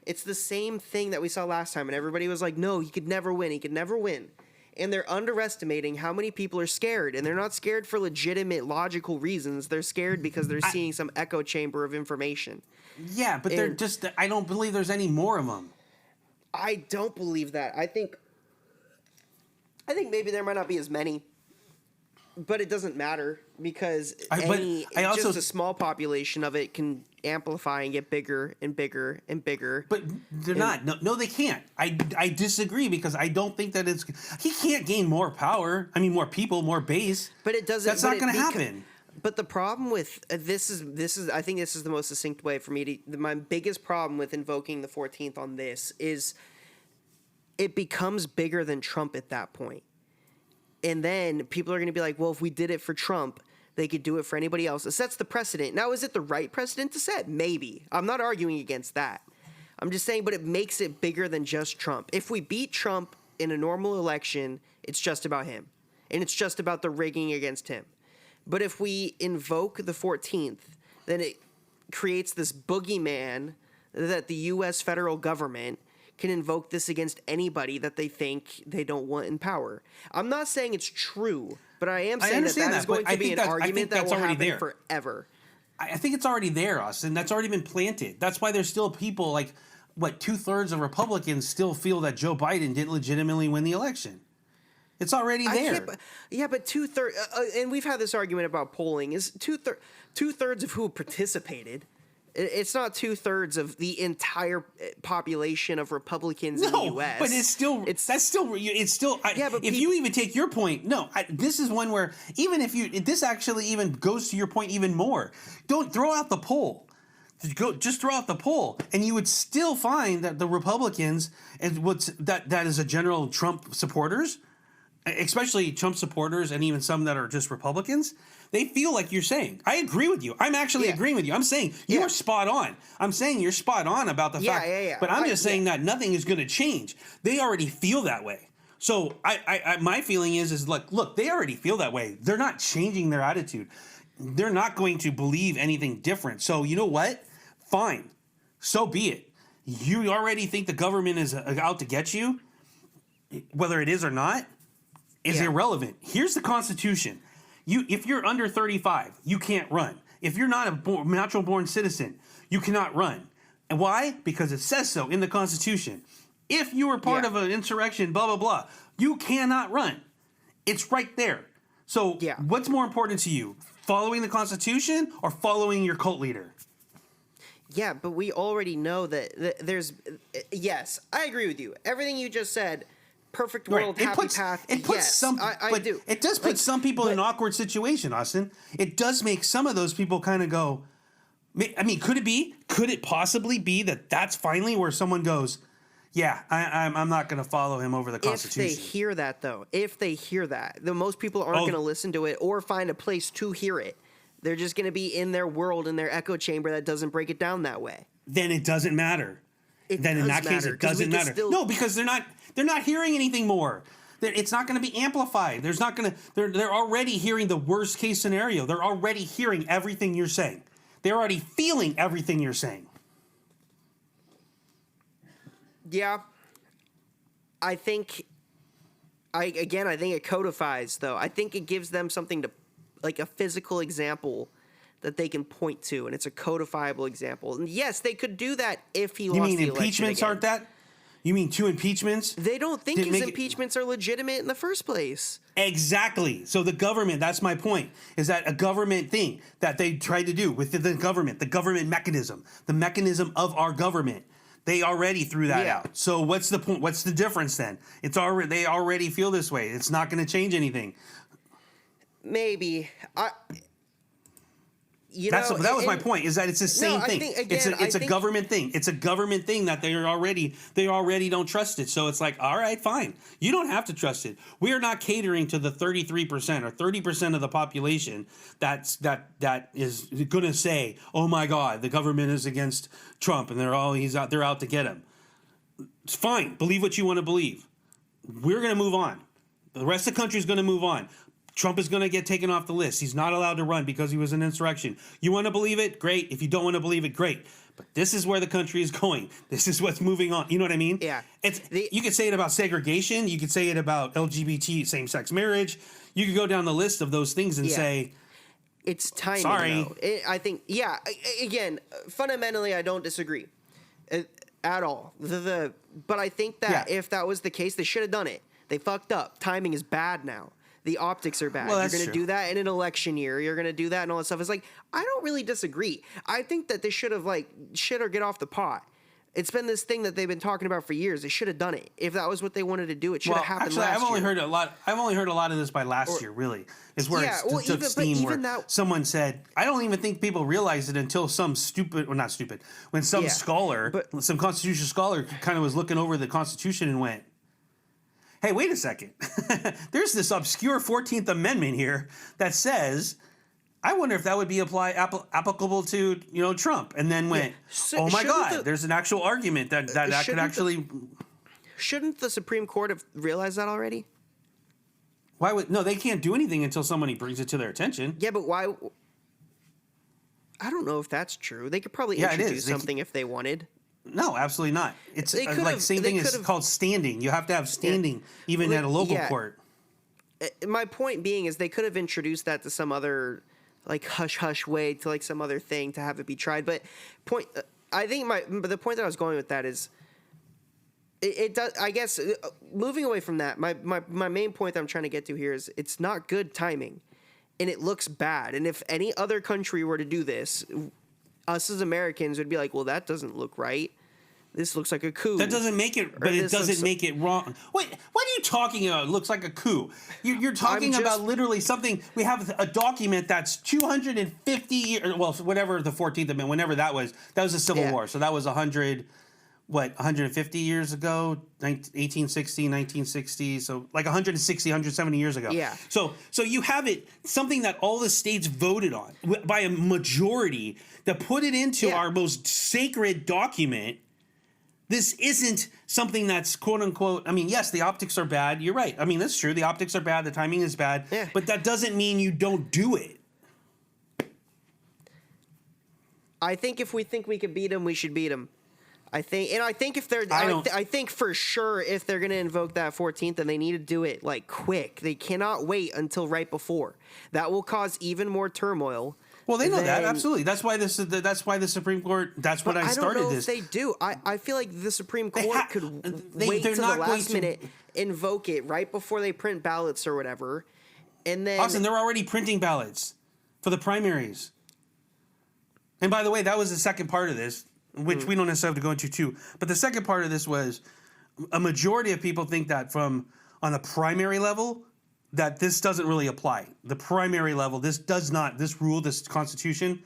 It's the same thing that we saw last time, and everybody was like, no, he could never win. He could never win. And they're underestimating how many people are scared, and they're not scared for legitimate, logical reasons. They're scared because they're seeing some echo chamber of information. Yeah, but they're just, I don't believe there's any more of them. I don't believe that. I think maybe there might not be as many. But it doesn't matter because just a small population of it can amplify and get bigger and bigger and bigger. But they're not. No, they can't. I disagree because I don't think that he can't gain more power. I mean, more people, more base. But it doesn't. That's not going to happen. But the problem with this is I think this is the most succinct way for me to. My biggest problem with invoking the 14th on this is it becomes bigger than Trump at that point. And then people are going to be like, well, if we did it for Trump, they could do it for anybody else. It sets the precedent. Now, is it the right precedent to set? Maybe. I'm not arguing against that. I'm just saying, but it makes it bigger than just Trump. If we beat Trump in a normal election, it's just about him. And it's just about the rigging against him. But if we invoke the 14th, then it creates this boogeyman that the U.S. federal government can invoke this against anybody that they think they don't want in power. I'm not saying it's true, but I am saying that is going to be an argument that will happen forever. I think it's already there, Austin. That's already been planted. That's why there's still people like, 2/3 of Republicans still feel that Joe Biden didn't legitimately win the election. It's already there. But 2/3, and we've had this argument about polling, is two-thirds of who participated It's not 2/3 of the entire population of Republicans in the U.S. but it's still Yeah, but if you even take your point, this is one where even if this actually even goes to your point even more. Don't throw out the poll. Just throw out the poll, and you would still find that the Republicans and that is a general Trump supporters, especially Trump supporters, and even some that are just Republicans. They feel like you're saying. I agree with you. I'm actually agreeing with you. I'm saying you are spot on. I'm saying you're spot on about the fact. Yeah. But I'm just saying that nothing is going to change. They already feel that way. So my feeling is like, look, they already feel that way. They're not changing their attitude. They're not going to believe anything different. So you know what? Fine. So be it. You already think the government is out to get you, whether it is or not, is irrelevant. Here's the Constitution. If you're under 35, you can't run. If you're not a natural-born citizen, you cannot run. And why? Because it says so in the Constitution. If you were part of an insurrection, blah, blah, blah, you cannot run. It's right there. So what's more important to you, following the Constitution or following your cult leader? Yeah, but we already know that there's... Yes, I agree with you. Everything you just said... Perfect world, happy path. It puts some, I do. It does put some people in an awkward situation, Austin. It does make some of those people kind of go. I mean, could it be? Could it possibly be that that's finally where someone goes? Yeah, I'm not going to follow him over the Constitution. If they hear that, though, the most people aren't going to listen to it or find a place to hear it. They're just going to be in their world, in their echo chamber that doesn't break it down that way. Then it doesn't matter. Then in that case, it doesn't matter. No, because they're not hearing anything more. It's not going to be amplified. They're already hearing the worst case scenario. They're already hearing everything you're saying. They're already feeling everything you're saying. Yeah. I think it codifies, though. I think it gives them something to, like a physical example that they can point to, and it's a codifiable example. And yes, they could do that if he lost the election. You mean impeachments aren't that? You mean 2 impeachments? They don't think his impeachments are legitimate in the first place. Exactly. So the government, that's my point, is that a government thing that they tried to do with the government mechanism, the mechanism of our government, they already threw that out. So what's the point? What's the difference then? They already feel this way. It's not going to change anything. Maybe. That was my point. Is that it's the same thing. It's a government thing. It's a government thing that they already don't trust it. So it's like, all right, fine. You don't have to trust it. We are not catering to the 33% or 30% of the population that is going to say, "Oh my God, the government is against Trump and they're out to get him." It's fine. Believe what you want to believe. We're going to move on. The rest of the country is going to move on. Trump is going to get taken off the list. He's not allowed to run because he was an insurrection. You want to believe it? Great. If you don't want to believe it, great. But this is where the country is going. This is what's moving on. You know what I mean? Yeah. You could say it about segregation. You could say it about LGBT same-sex marriage. You could go down the list of those things and say... It's timing, sorry. though. I think, again, fundamentally, I don't disagree at all. But I think that if that was the case, they should have done it. They fucked up. Timing is bad now. The optics are bad. Well, you're going to do that in an election year. You're going to do that and all that stuff. It's like, I don't really disagree. I think that they should have, shit or get off the pot. It's been this thing that they've been talking about for years. They should have done it. If that was what they wanted to do, it should have happened last year. I've only heard a lot of this by last year, really. Is where it took steam, where someone said, I don't even think people realized it until some when some some constitutional scholar kind of was looking over the Constitution and went, hey, wait a second. There's this obscure 14th Amendment here that says, I wonder if that would be applicable to Trump. And then went, oh my God, there's an actual argument that could actually... Shouldn't the Supreme Court have realized that already? No, they can't do anything until somebody brings it to their attention. Yeah, but why... I don't know if that's true. They could probably introduce something if they wanted. No, absolutely not. It's same thing is called standing. You have to have standing even at a local court. My point being is they could have introduced that to some other hush way to some other thing to have it be tried. But the point that I was going with that is it does. I guess moving away from that, my main point that I'm trying to get to here is it's not good timing, and it looks bad. And if any other country were to do this, us as Americans would be like, well, that doesn't look right. This looks like a coup. That doesn't make it, but it this doesn't looks- make it wrong. Wait, what are you talking about? It looks like a coup. You're talking just- about literally something. We have a document that's 250 years, well, whatever the 14th Amendment, whenever that was the Civil Yeah. War. So that was 150 years ago, 1860, 1960. So like 160, 170 years ago. Yeah. So you have it, something that all the states voted on by a majority that put it into Yeah. our most sacred document. This isn't something that's quote unquote. I mean, yes, the optics are bad. You're right. I mean, that's true. The optics are bad. The timing is bad. Yeah. But that doesn't mean you don't do it. I think if we think we can beat them, we should beat them. I think if they're, don't- I think for sure if they're going to invoke that 14th, then they need to do it like quick. They cannot wait until right before. That will cause even more turmoil. Well, they know that Then- absolutely. That's why the Supreme Court. That's what I started don't know this. if they do. I feel like the Supreme Court could wait they're till not the going last to- minute, invoke it right before they print ballots or whatever, and then Austin, they're already printing ballots for the primaries. And by the way, that was the second part of this, which we don't necessarily have to go into too. But the second part of this was a majority of people think that on the primary level, that this doesn't really apply. The primary level, this Constitution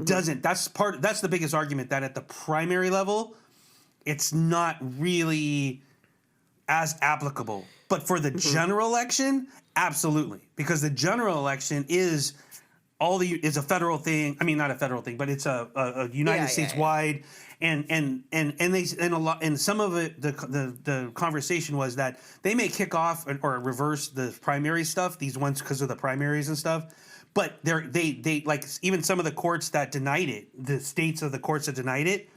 doesn't. That's the biggest argument, that at the primary level, it's not really as applicable. But for the general election, absolutely. Because the general election is a federal thing. I mean, not a federal thing, but it's a United States wide. And some of it, the conversation was that they may kick off or reverse the primary stuff, these ones because of the primaries and stuff. But they like, even some of the courts that denied it, the states of the courts that denied it,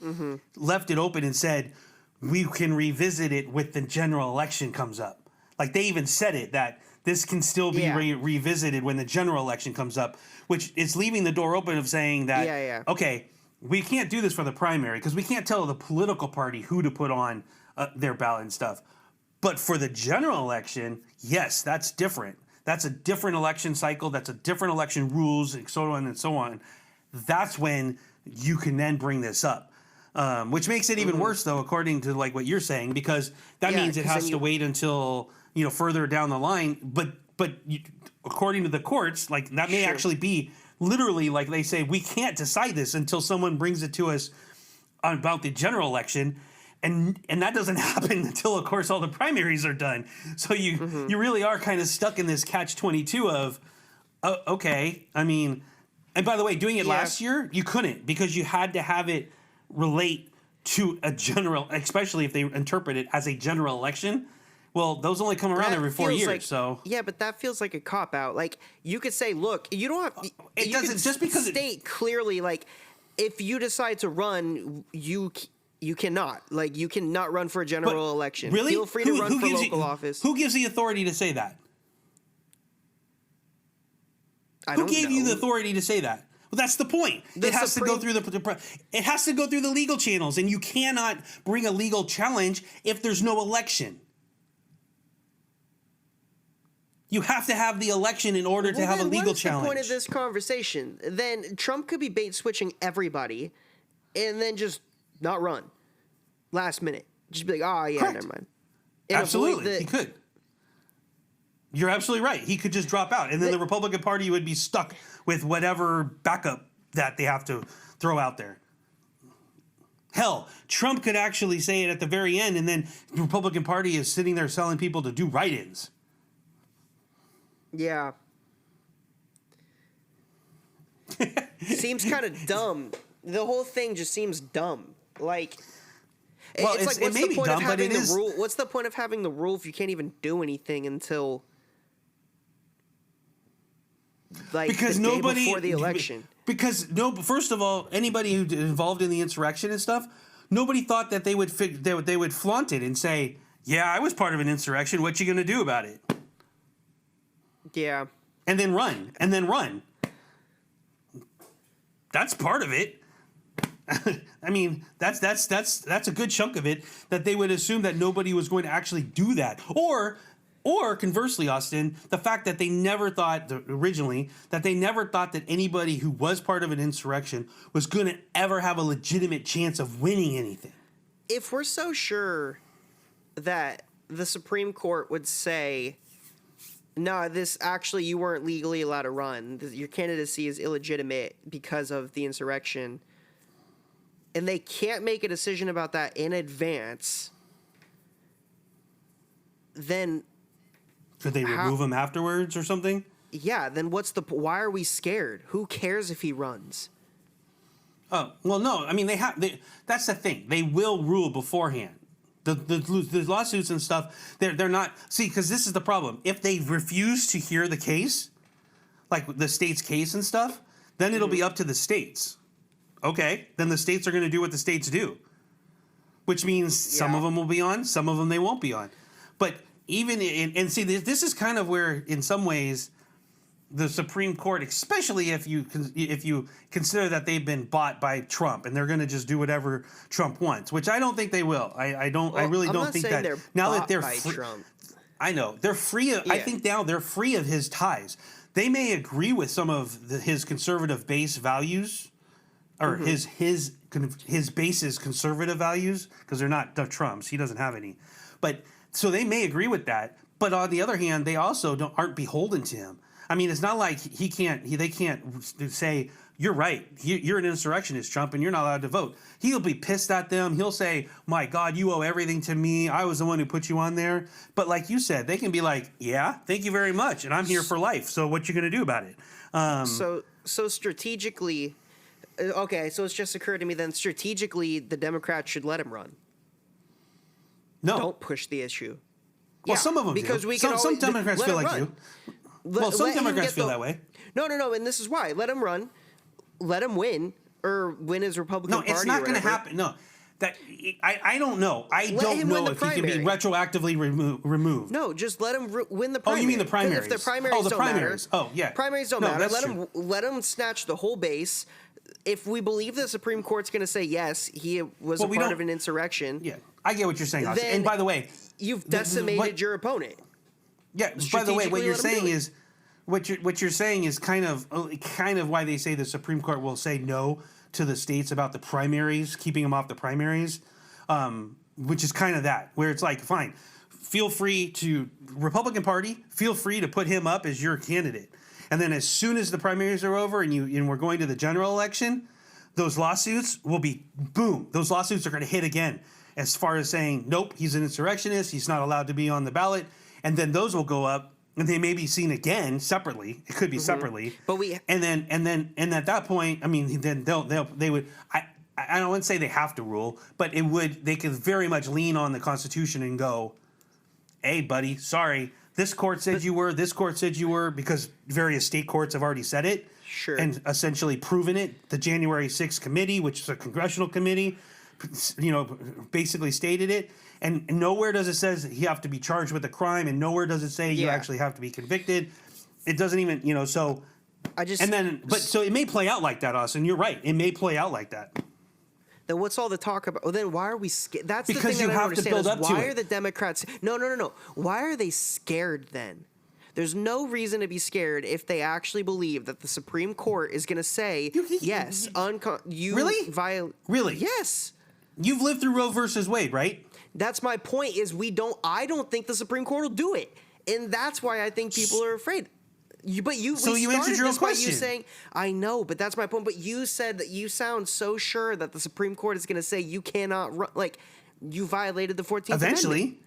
left it open and said, we can revisit it with the general election comes up. Like, they even said it, that this can still be revisited when the general election comes up, which is leaving the door open of saying that, okay, we can't do this for the primary because we can't tell the political party who to put on their ballot and stuff. But for the general election, yes, that's different. That's a different election cycle. That's a different election rules, and so on and so on. That's when you can then bring this up, which makes it even worse, though, according to like what you're saying, because that means it has to wait until further down the line. But according to the courts, like that may actually be literally, like they say, we can't decide this until someone brings it to us about the general election. And that doesn't happen until, of course, all the primaries are done. So you really are kind of stuck in this catch-22 of, okay, I mean, and by the way, doing it last year, you couldn't, because you had to have it relate to a general, especially if they interpret it as a general election. Well, those only come around every 4 years, so... Yeah, but that feels like a cop-out. Like, you could say, look, you don't have... It doesn't, just because... State clearly, like, if you decide to run, you cannot. Like, you cannot run for a general election. Really? Feel free to run for local office. Who gives the authority to say that? Who gave you the authority to say that? Well, that's the point. It has to go through it has to go through the legal channels, and you cannot bring a legal challenge if there's no election. You have to have the election in order to have a legal challenge. What's the point of this conversation? Then Trump could be bait switching everybody, and then just not run last minute. Just be like, oh yeah, Correct. never mind. And Absolutely, he could. You're absolutely right. He could just drop out, and then the Republican Party would be stuck with whatever backup that they have to throw out there. Hell, Trump could actually say it at the very end, and then the Republican Party is sitting there telling people to do write-ins. Yeah. Seems kind of dumb. The whole thing just seems dumb. Like, well, it's like, what's the point of having the rule? What's the point of having the rule if you can't even do anything until like because the nobody day before the election? Because first of all, anybody who involved in the insurrection and stuff, nobody thought that they would they would flaunt it and say, "Yeah, I was part of an insurrection. What you going to do about it?" Yeah. And then run. That's part of it. I mean, that's a good chunk of it, that they would assume that nobody was going to actually do that. Or Or conversely, Austin, the fact that they never thought originally that they never thought that anybody who was part of an insurrection was going to ever have a legitimate chance of winning anything. If we're so sure that the Supreme Court would say, no, this actually, you weren't legally allowed to run. Your candidacy is illegitimate because of the insurrection. And they can't make a decision about that in advance. Then, could they remove him afterwards or something? Yeah, then why are we scared? Who cares if he runs? Oh, well, no. I mean, that's the thing. They will rule beforehand. The lawsuits and stuff, they're not... See, because this is the problem. If they refuse to hear the case, like the state's case and stuff, then it'll be up to the states. Okay, then the states are going to do what the states do. Which means some of them will be on, some of them they won't be on. But even... And see, this is kind of where, in some ways, the Supreme Court, especially if you consider that they've been bought by Trump and they're going to just do whatever Trump wants, which I don't think they will. I really don't think that now that they're Trump. I know they're free of. Yeah. I think now they're free of his ties. They may agree with some of his conservative base values, or his base's conservative values, because they're not Trump's. He doesn't have any, but so they may agree with that. But on the other hand, they also aren't beholden to him. I mean, it's not like they can't say, you're right, you're an insurrectionist, Trump, and you're not allowed to vote. He'll be pissed at them. He'll say, my God, you owe everything to me. I was the one who put you on there. But like you said, they can be like, yeah, thank you very much, and I'm here for life. So what you going to do about it? So strategically, okay, so it's just occurred to me then, strategically, the Democrats should let him run. No. Don't push the issue. Well, some of them because do. We can some Democrats feel like you. Well, some Democrats feel that way. No, and this is why. Let him run. Let him win, or win his Republican Party. No, it's not going to happen. No, I don't know. I don't know if he can be retroactively removed. No, just let him win the primary. Oh, you mean the primaries? If the primaries don't matter. Oh, yeah. Primaries don't matter. Let him snatch the whole base. If we believe the Supreme Court's going to say yes, he was a part of an insurrection. Yeah, I get what you're saying, Austin. And by the way, you've decimated your opponent. Yeah. By the way, what you're saying is, what you're saying is kind of why they say the Supreme Court will say no to the states about the primaries, keeping them off the primaries, which is kind of that, where it's like, fine, feel free to Republican Party, feel free to put him up as your candidate, and then as soon as the primaries are over and we're going to the general election, those lawsuits will be boom. Those lawsuits are going to hit again, as far as saying nope, he's an insurrectionist, he's not allowed to be on the ballot. And then those will go up, and they may be seen again separately. It could be separately, but and at that point, I mean, then they would. I don't want to say they have to rule, but they could very much lean on the Constitution and go, "Hey, buddy, sorry, this court said you were, this court said you were," because various state courts have already said it, and essentially proven it. The January 6th committee, which is a congressional committee, basically stated it. And nowhere does it says you have to be charged with a crime, and nowhere does it say you actually have to be convicted. It doesn't even, so. So it may play out like that, Austin. You're right. It may play out like that. Then what's all the talk about? Well, then why are we scared? That's because the thing you that I have don't to build understand. up to Why it. are the Democrats? No. Why are they scared then? There's no reason to be scared if they actually believe that the Supreme Court is going to say yes. Really? Really? Yes. You've lived through Roe versus Wade, right? That's my point. I don't think the Supreme Court will do it, and that's why I think people are afraid. You answered your own question. You saying, I know, but that's my point. But you said that you sound so sure that the Supreme Court is going to say you cannot run, like you violated the 14th Amendment. Eventually.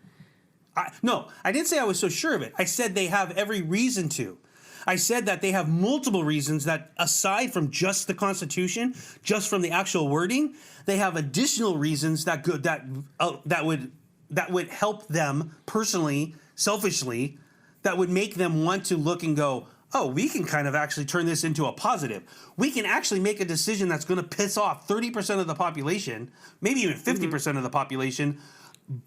No, I didn't say I was so sure of it. I said they have every reason to. I said that they have multiple reasons that, aside from just the Constitution, just from the actual wording, they have additional reasons that would help them personally, selfishly, that would make them want to look and go, oh, we can kind of actually turn this into a positive. We can actually make a decision that's going to piss off 30% of the population, maybe even 50% of the population.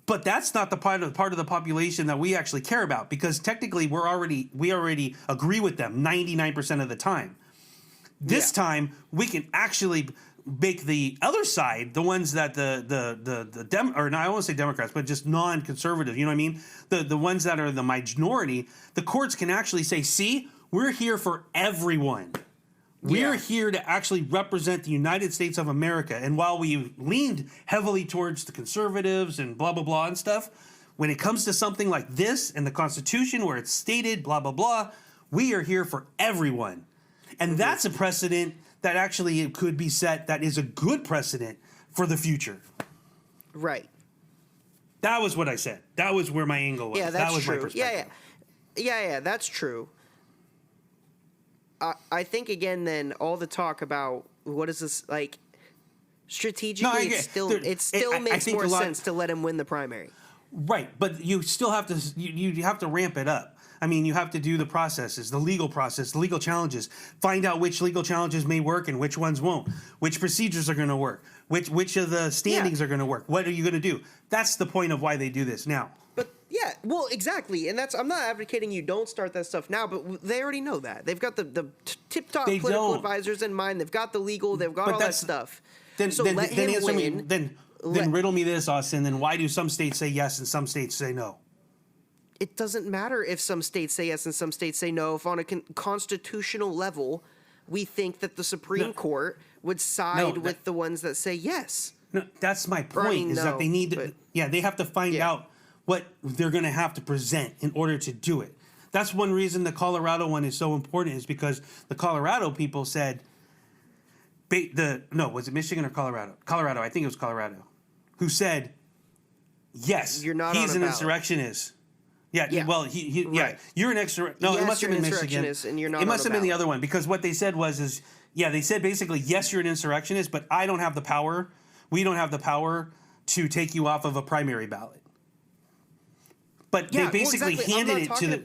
But that's not the part of the population that we actually care about, because technically we already agree with them 99% of the time. This time we can actually make the other side, the ones that or no, I won't say Democrats, but just non-conservative, you know what I mean? The ones that are the minority, the courts can actually say, see, we're here for everyone. We're here to actually represent the United States of America. And while we leaned heavily towards the conservatives and blah, blah, blah and stuff, when it comes to something like this and the Constitution where it's stated, blah, blah, blah, we are here for everyone. And that's a precedent that actually could be set that is a good precedent for the future. Right. That was what I said. That was where my angle was. Yeah, that's that was true. my perspective. Yeah, that's true. I think, again, then, all the talk about what is this, like, strategically, it still makes more sense to let him win the primary. Right, but you still have to you have to ramp it up. I mean, you have to do the processes, the legal process, the legal challenges, find out which legal challenges may work and which ones won't, which procedures are going to work, which of the standings are going to work. What are you going to do? That's the point of why they do this now. But yeah, well, exactly, and I'm not advocating you don't start that stuff now, but they already know that. They've got the tip-top political advisors in mind. They've got the legal. They've got all that stuff. Then let him win. Then riddle me this, Austin. Then why do some states say yes and some states say no? It doesn't matter if some states say yes and some states say no. If on a constitutional level, we think that the Supreme Court would side with the ones that say yes. No, that's my point. That they need to. They have to find out what they're going to have to present in order to do it. That's one reason the Colorado one is so important, is because the Colorado people said, was it Michigan or Colorado? Colorado, I think it was Colorado, who said, yes, he's an insurrectionist. Yeah, well, you're an insurrectionist. No, it must have been Michigan. And you're not it must have been the ballot. other one, because what they said they said basically, yes, you're an insurrectionist, but I don't have the power. We don't have the power to take you off of a primary ballot. But they basically handed it to the...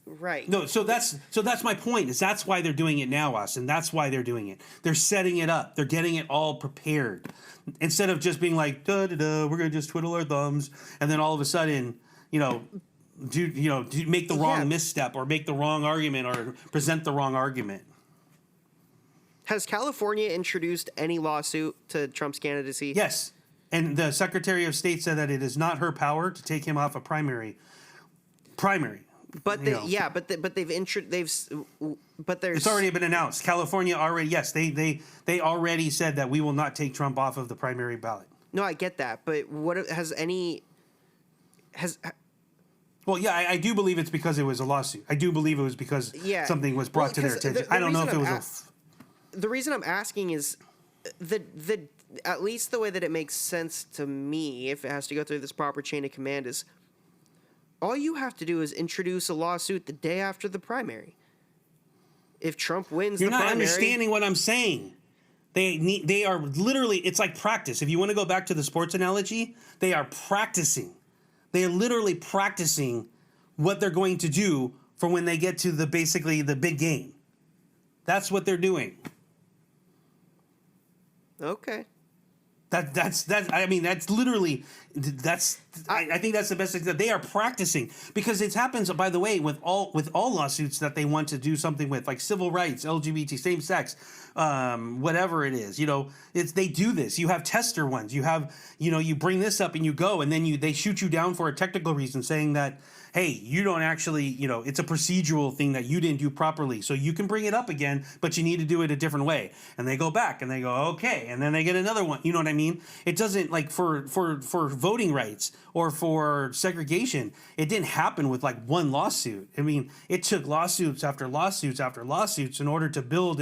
Right. No, so that's my point, is that's why they're doing it now, Austin. That's why they're doing it. They're setting it up. They're getting it all prepared. Instead of just being like, we're going to just twiddle our thumbs, and then all of a sudden, do make the wrong misstep or make the wrong argument or present the wrong argument. Has California introduced any lawsuit to Trump's candidacy? Yes. And the Secretary of State said that it is not her power to take him off a primary. But there's it's already been announced. California already, yes, they already said that we will not take Trump off of the primary ballot. No, I get that, but Well, yeah, I do believe it's because it was a lawsuit. I do believe it was because something was brought to their attention. I don't know if it was the reason I'm asking is the at least the way that it makes sense to me, if it has to go through this proper chain of command, is all you have to do is introduce a lawsuit the day after the primary. If Trump wins the primary... You're not understanding what I'm saying. They are literally... It's like practice. If you want to go back to the sports analogy, they are practicing. They are literally practicing what they're going to do for when they get to the big game. That's what they're doing. Okay. That's literally I think that's the best thing, that they are practicing, because it happens, by the way, with all lawsuits that they want to do something with, like civil rights, LGBT, same sex, whatever it is, they do this. You have tester ones. You have, you bring this up and you go, and then they shoot you down for a technical reason, saying that, hey, you don't actually, it's a procedural thing that you didn't do properly. So you can bring it up again, but you need to do it a different way. And they go back and they go, okay. And then they get another one. You know what I mean? It doesn't, like, for voting rights or for segregation, it didn't happen with like one lawsuit. I mean, it took lawsuits after lawsuits after lawsuits in order to build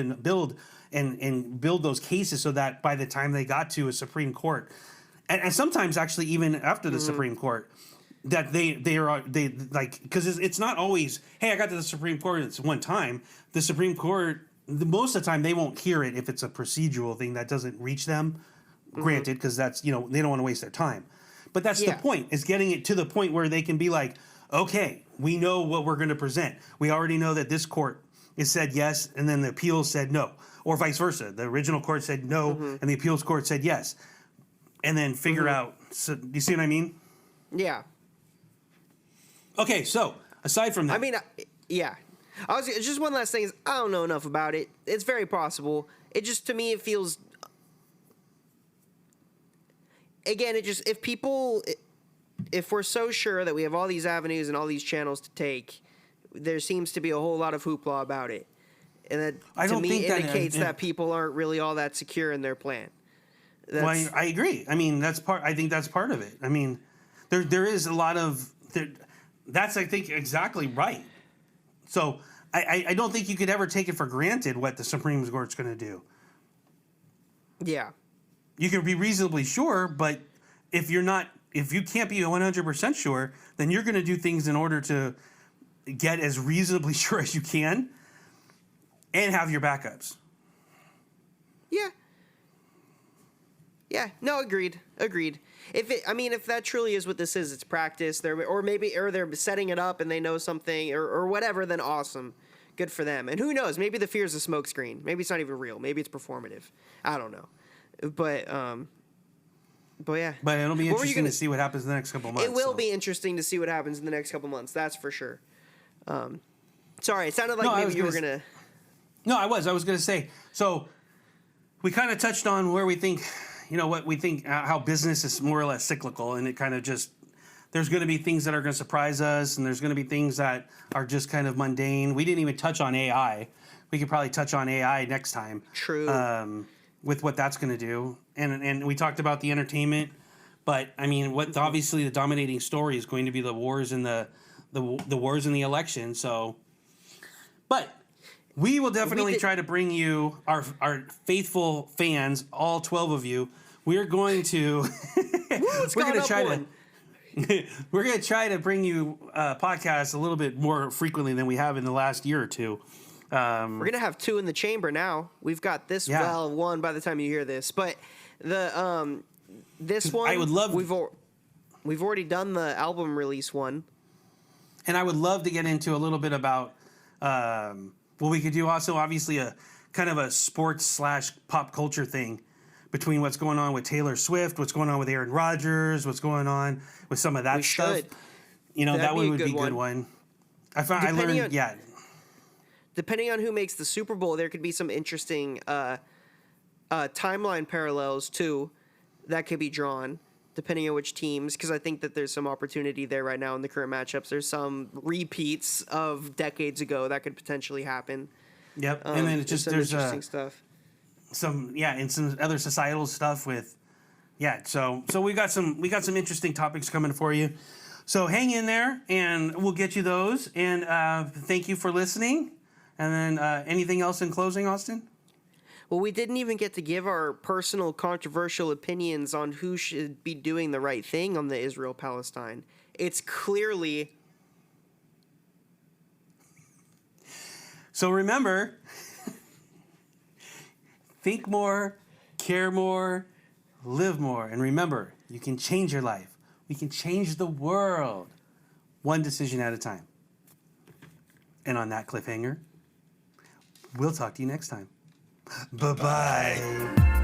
those cases, so that by the time they got to a Supreme Court, and sometimes actually even after the Supreme Court, that they because it's not always, hey, I got to the Supreme Court, it's one time. The Supreme Court, most of the time, they won't hear it if it's a procedural thing that doesn't reach them. Granted, because that's, they don't want to waste their time. But that's the point, is getting it to the point where they can be like, okay, we know what we're going to present. We already know that this court has said yes, and then the appeals said no, or vice versa. The original court said no, and the appeals court said yes, and then figure out. So, do you see what I mean? Yeah. Okay, so aside from that, I mean, just one last thing is, I don't know enough about it. It's very possible. It just, to me, it feels again, it just if we're so sure that we have all these avenues and all these channels to take, there seems to be a whole lot of hoopla about it, and that I to don't me think that- indicates that people aren't really all that secure in their plan. Well, I agree. I mean, I think that's part of it. I mean, there is a lot of that's I think exactly right. So I don't think you could ever take it for granted what the Supreme Court's going to do. Yeah. You can be reasonably sure, but if you can't be 100% sure, then you're going to do things in order to get as reasonably sure as you can and have your backups. Yeah. Yeah. No, agreed. If that truly is what this is, it's practice. They're setting it up and they know something or whatever. Then awesome, good for them. And who knows? Maybe the fear is a smokescreen. Maybe it's not even real. Maybe it's performative. I don't know. But yeah. But it'll be interesting to see what happens in the next couple months. It will be interesting to see what happens in the next couple months. That's for sure. Sorry, it sounded like maybe you were gonna. No, I was going to say. So we kind of touched on where we think, what we think, how business is more or less cyclical, and it kind of just, there's going to be things that are going to surprise us, and there's going to be things that are just kind of mundane. We didn't even touch on AI. We could probably touch on AI next time. True. With what that's going to do, and we talked about the entertainment, but I mean, obviously the dominating story is going to be the wars and the wars in the election. So, but we will definitely try to bring you our faithful fans, all 12 of you. We're going to we're going to try to bring you podcasts a little bit more frequently than we have in the last year or two. We're going to have 2 in the chamber now. We've got this, one by the time you hear this. But this one, I would love. We've already done the album release one. And I would love to get into a little bit about what we could do also, obviously, a kind of a sports / pop culture thing between what's going on with Taylor Swift, what's going on with Aaron Rodgers, what's going on with some of that stuff. That one would be a good one. I learned, Depending on who makes the Super Bowl, there could be some interesting timeline parallels, too, that could be drawn, depending on which teams, because I think that there's some opportunity there right now in the current matchups. There's some repeats of decades ago that could potentially happen. Yep, and then there's interesting stuff. And some other societal stuff with, So we got some interesting topics coming for you. So hang in there, and we'll get you those. And thank you for listening. And then anything else in closing, Austin? Well, we didn't even get to give our personal controversial opinions on who should be doing the right thing on the Israel-Palestine. It's clearly... So remember, think more, care more, live more. And remember, you can change your life. We can change the world one decision at a time. And on that cliffhanger, we'll talk to you next time. Bye-bye.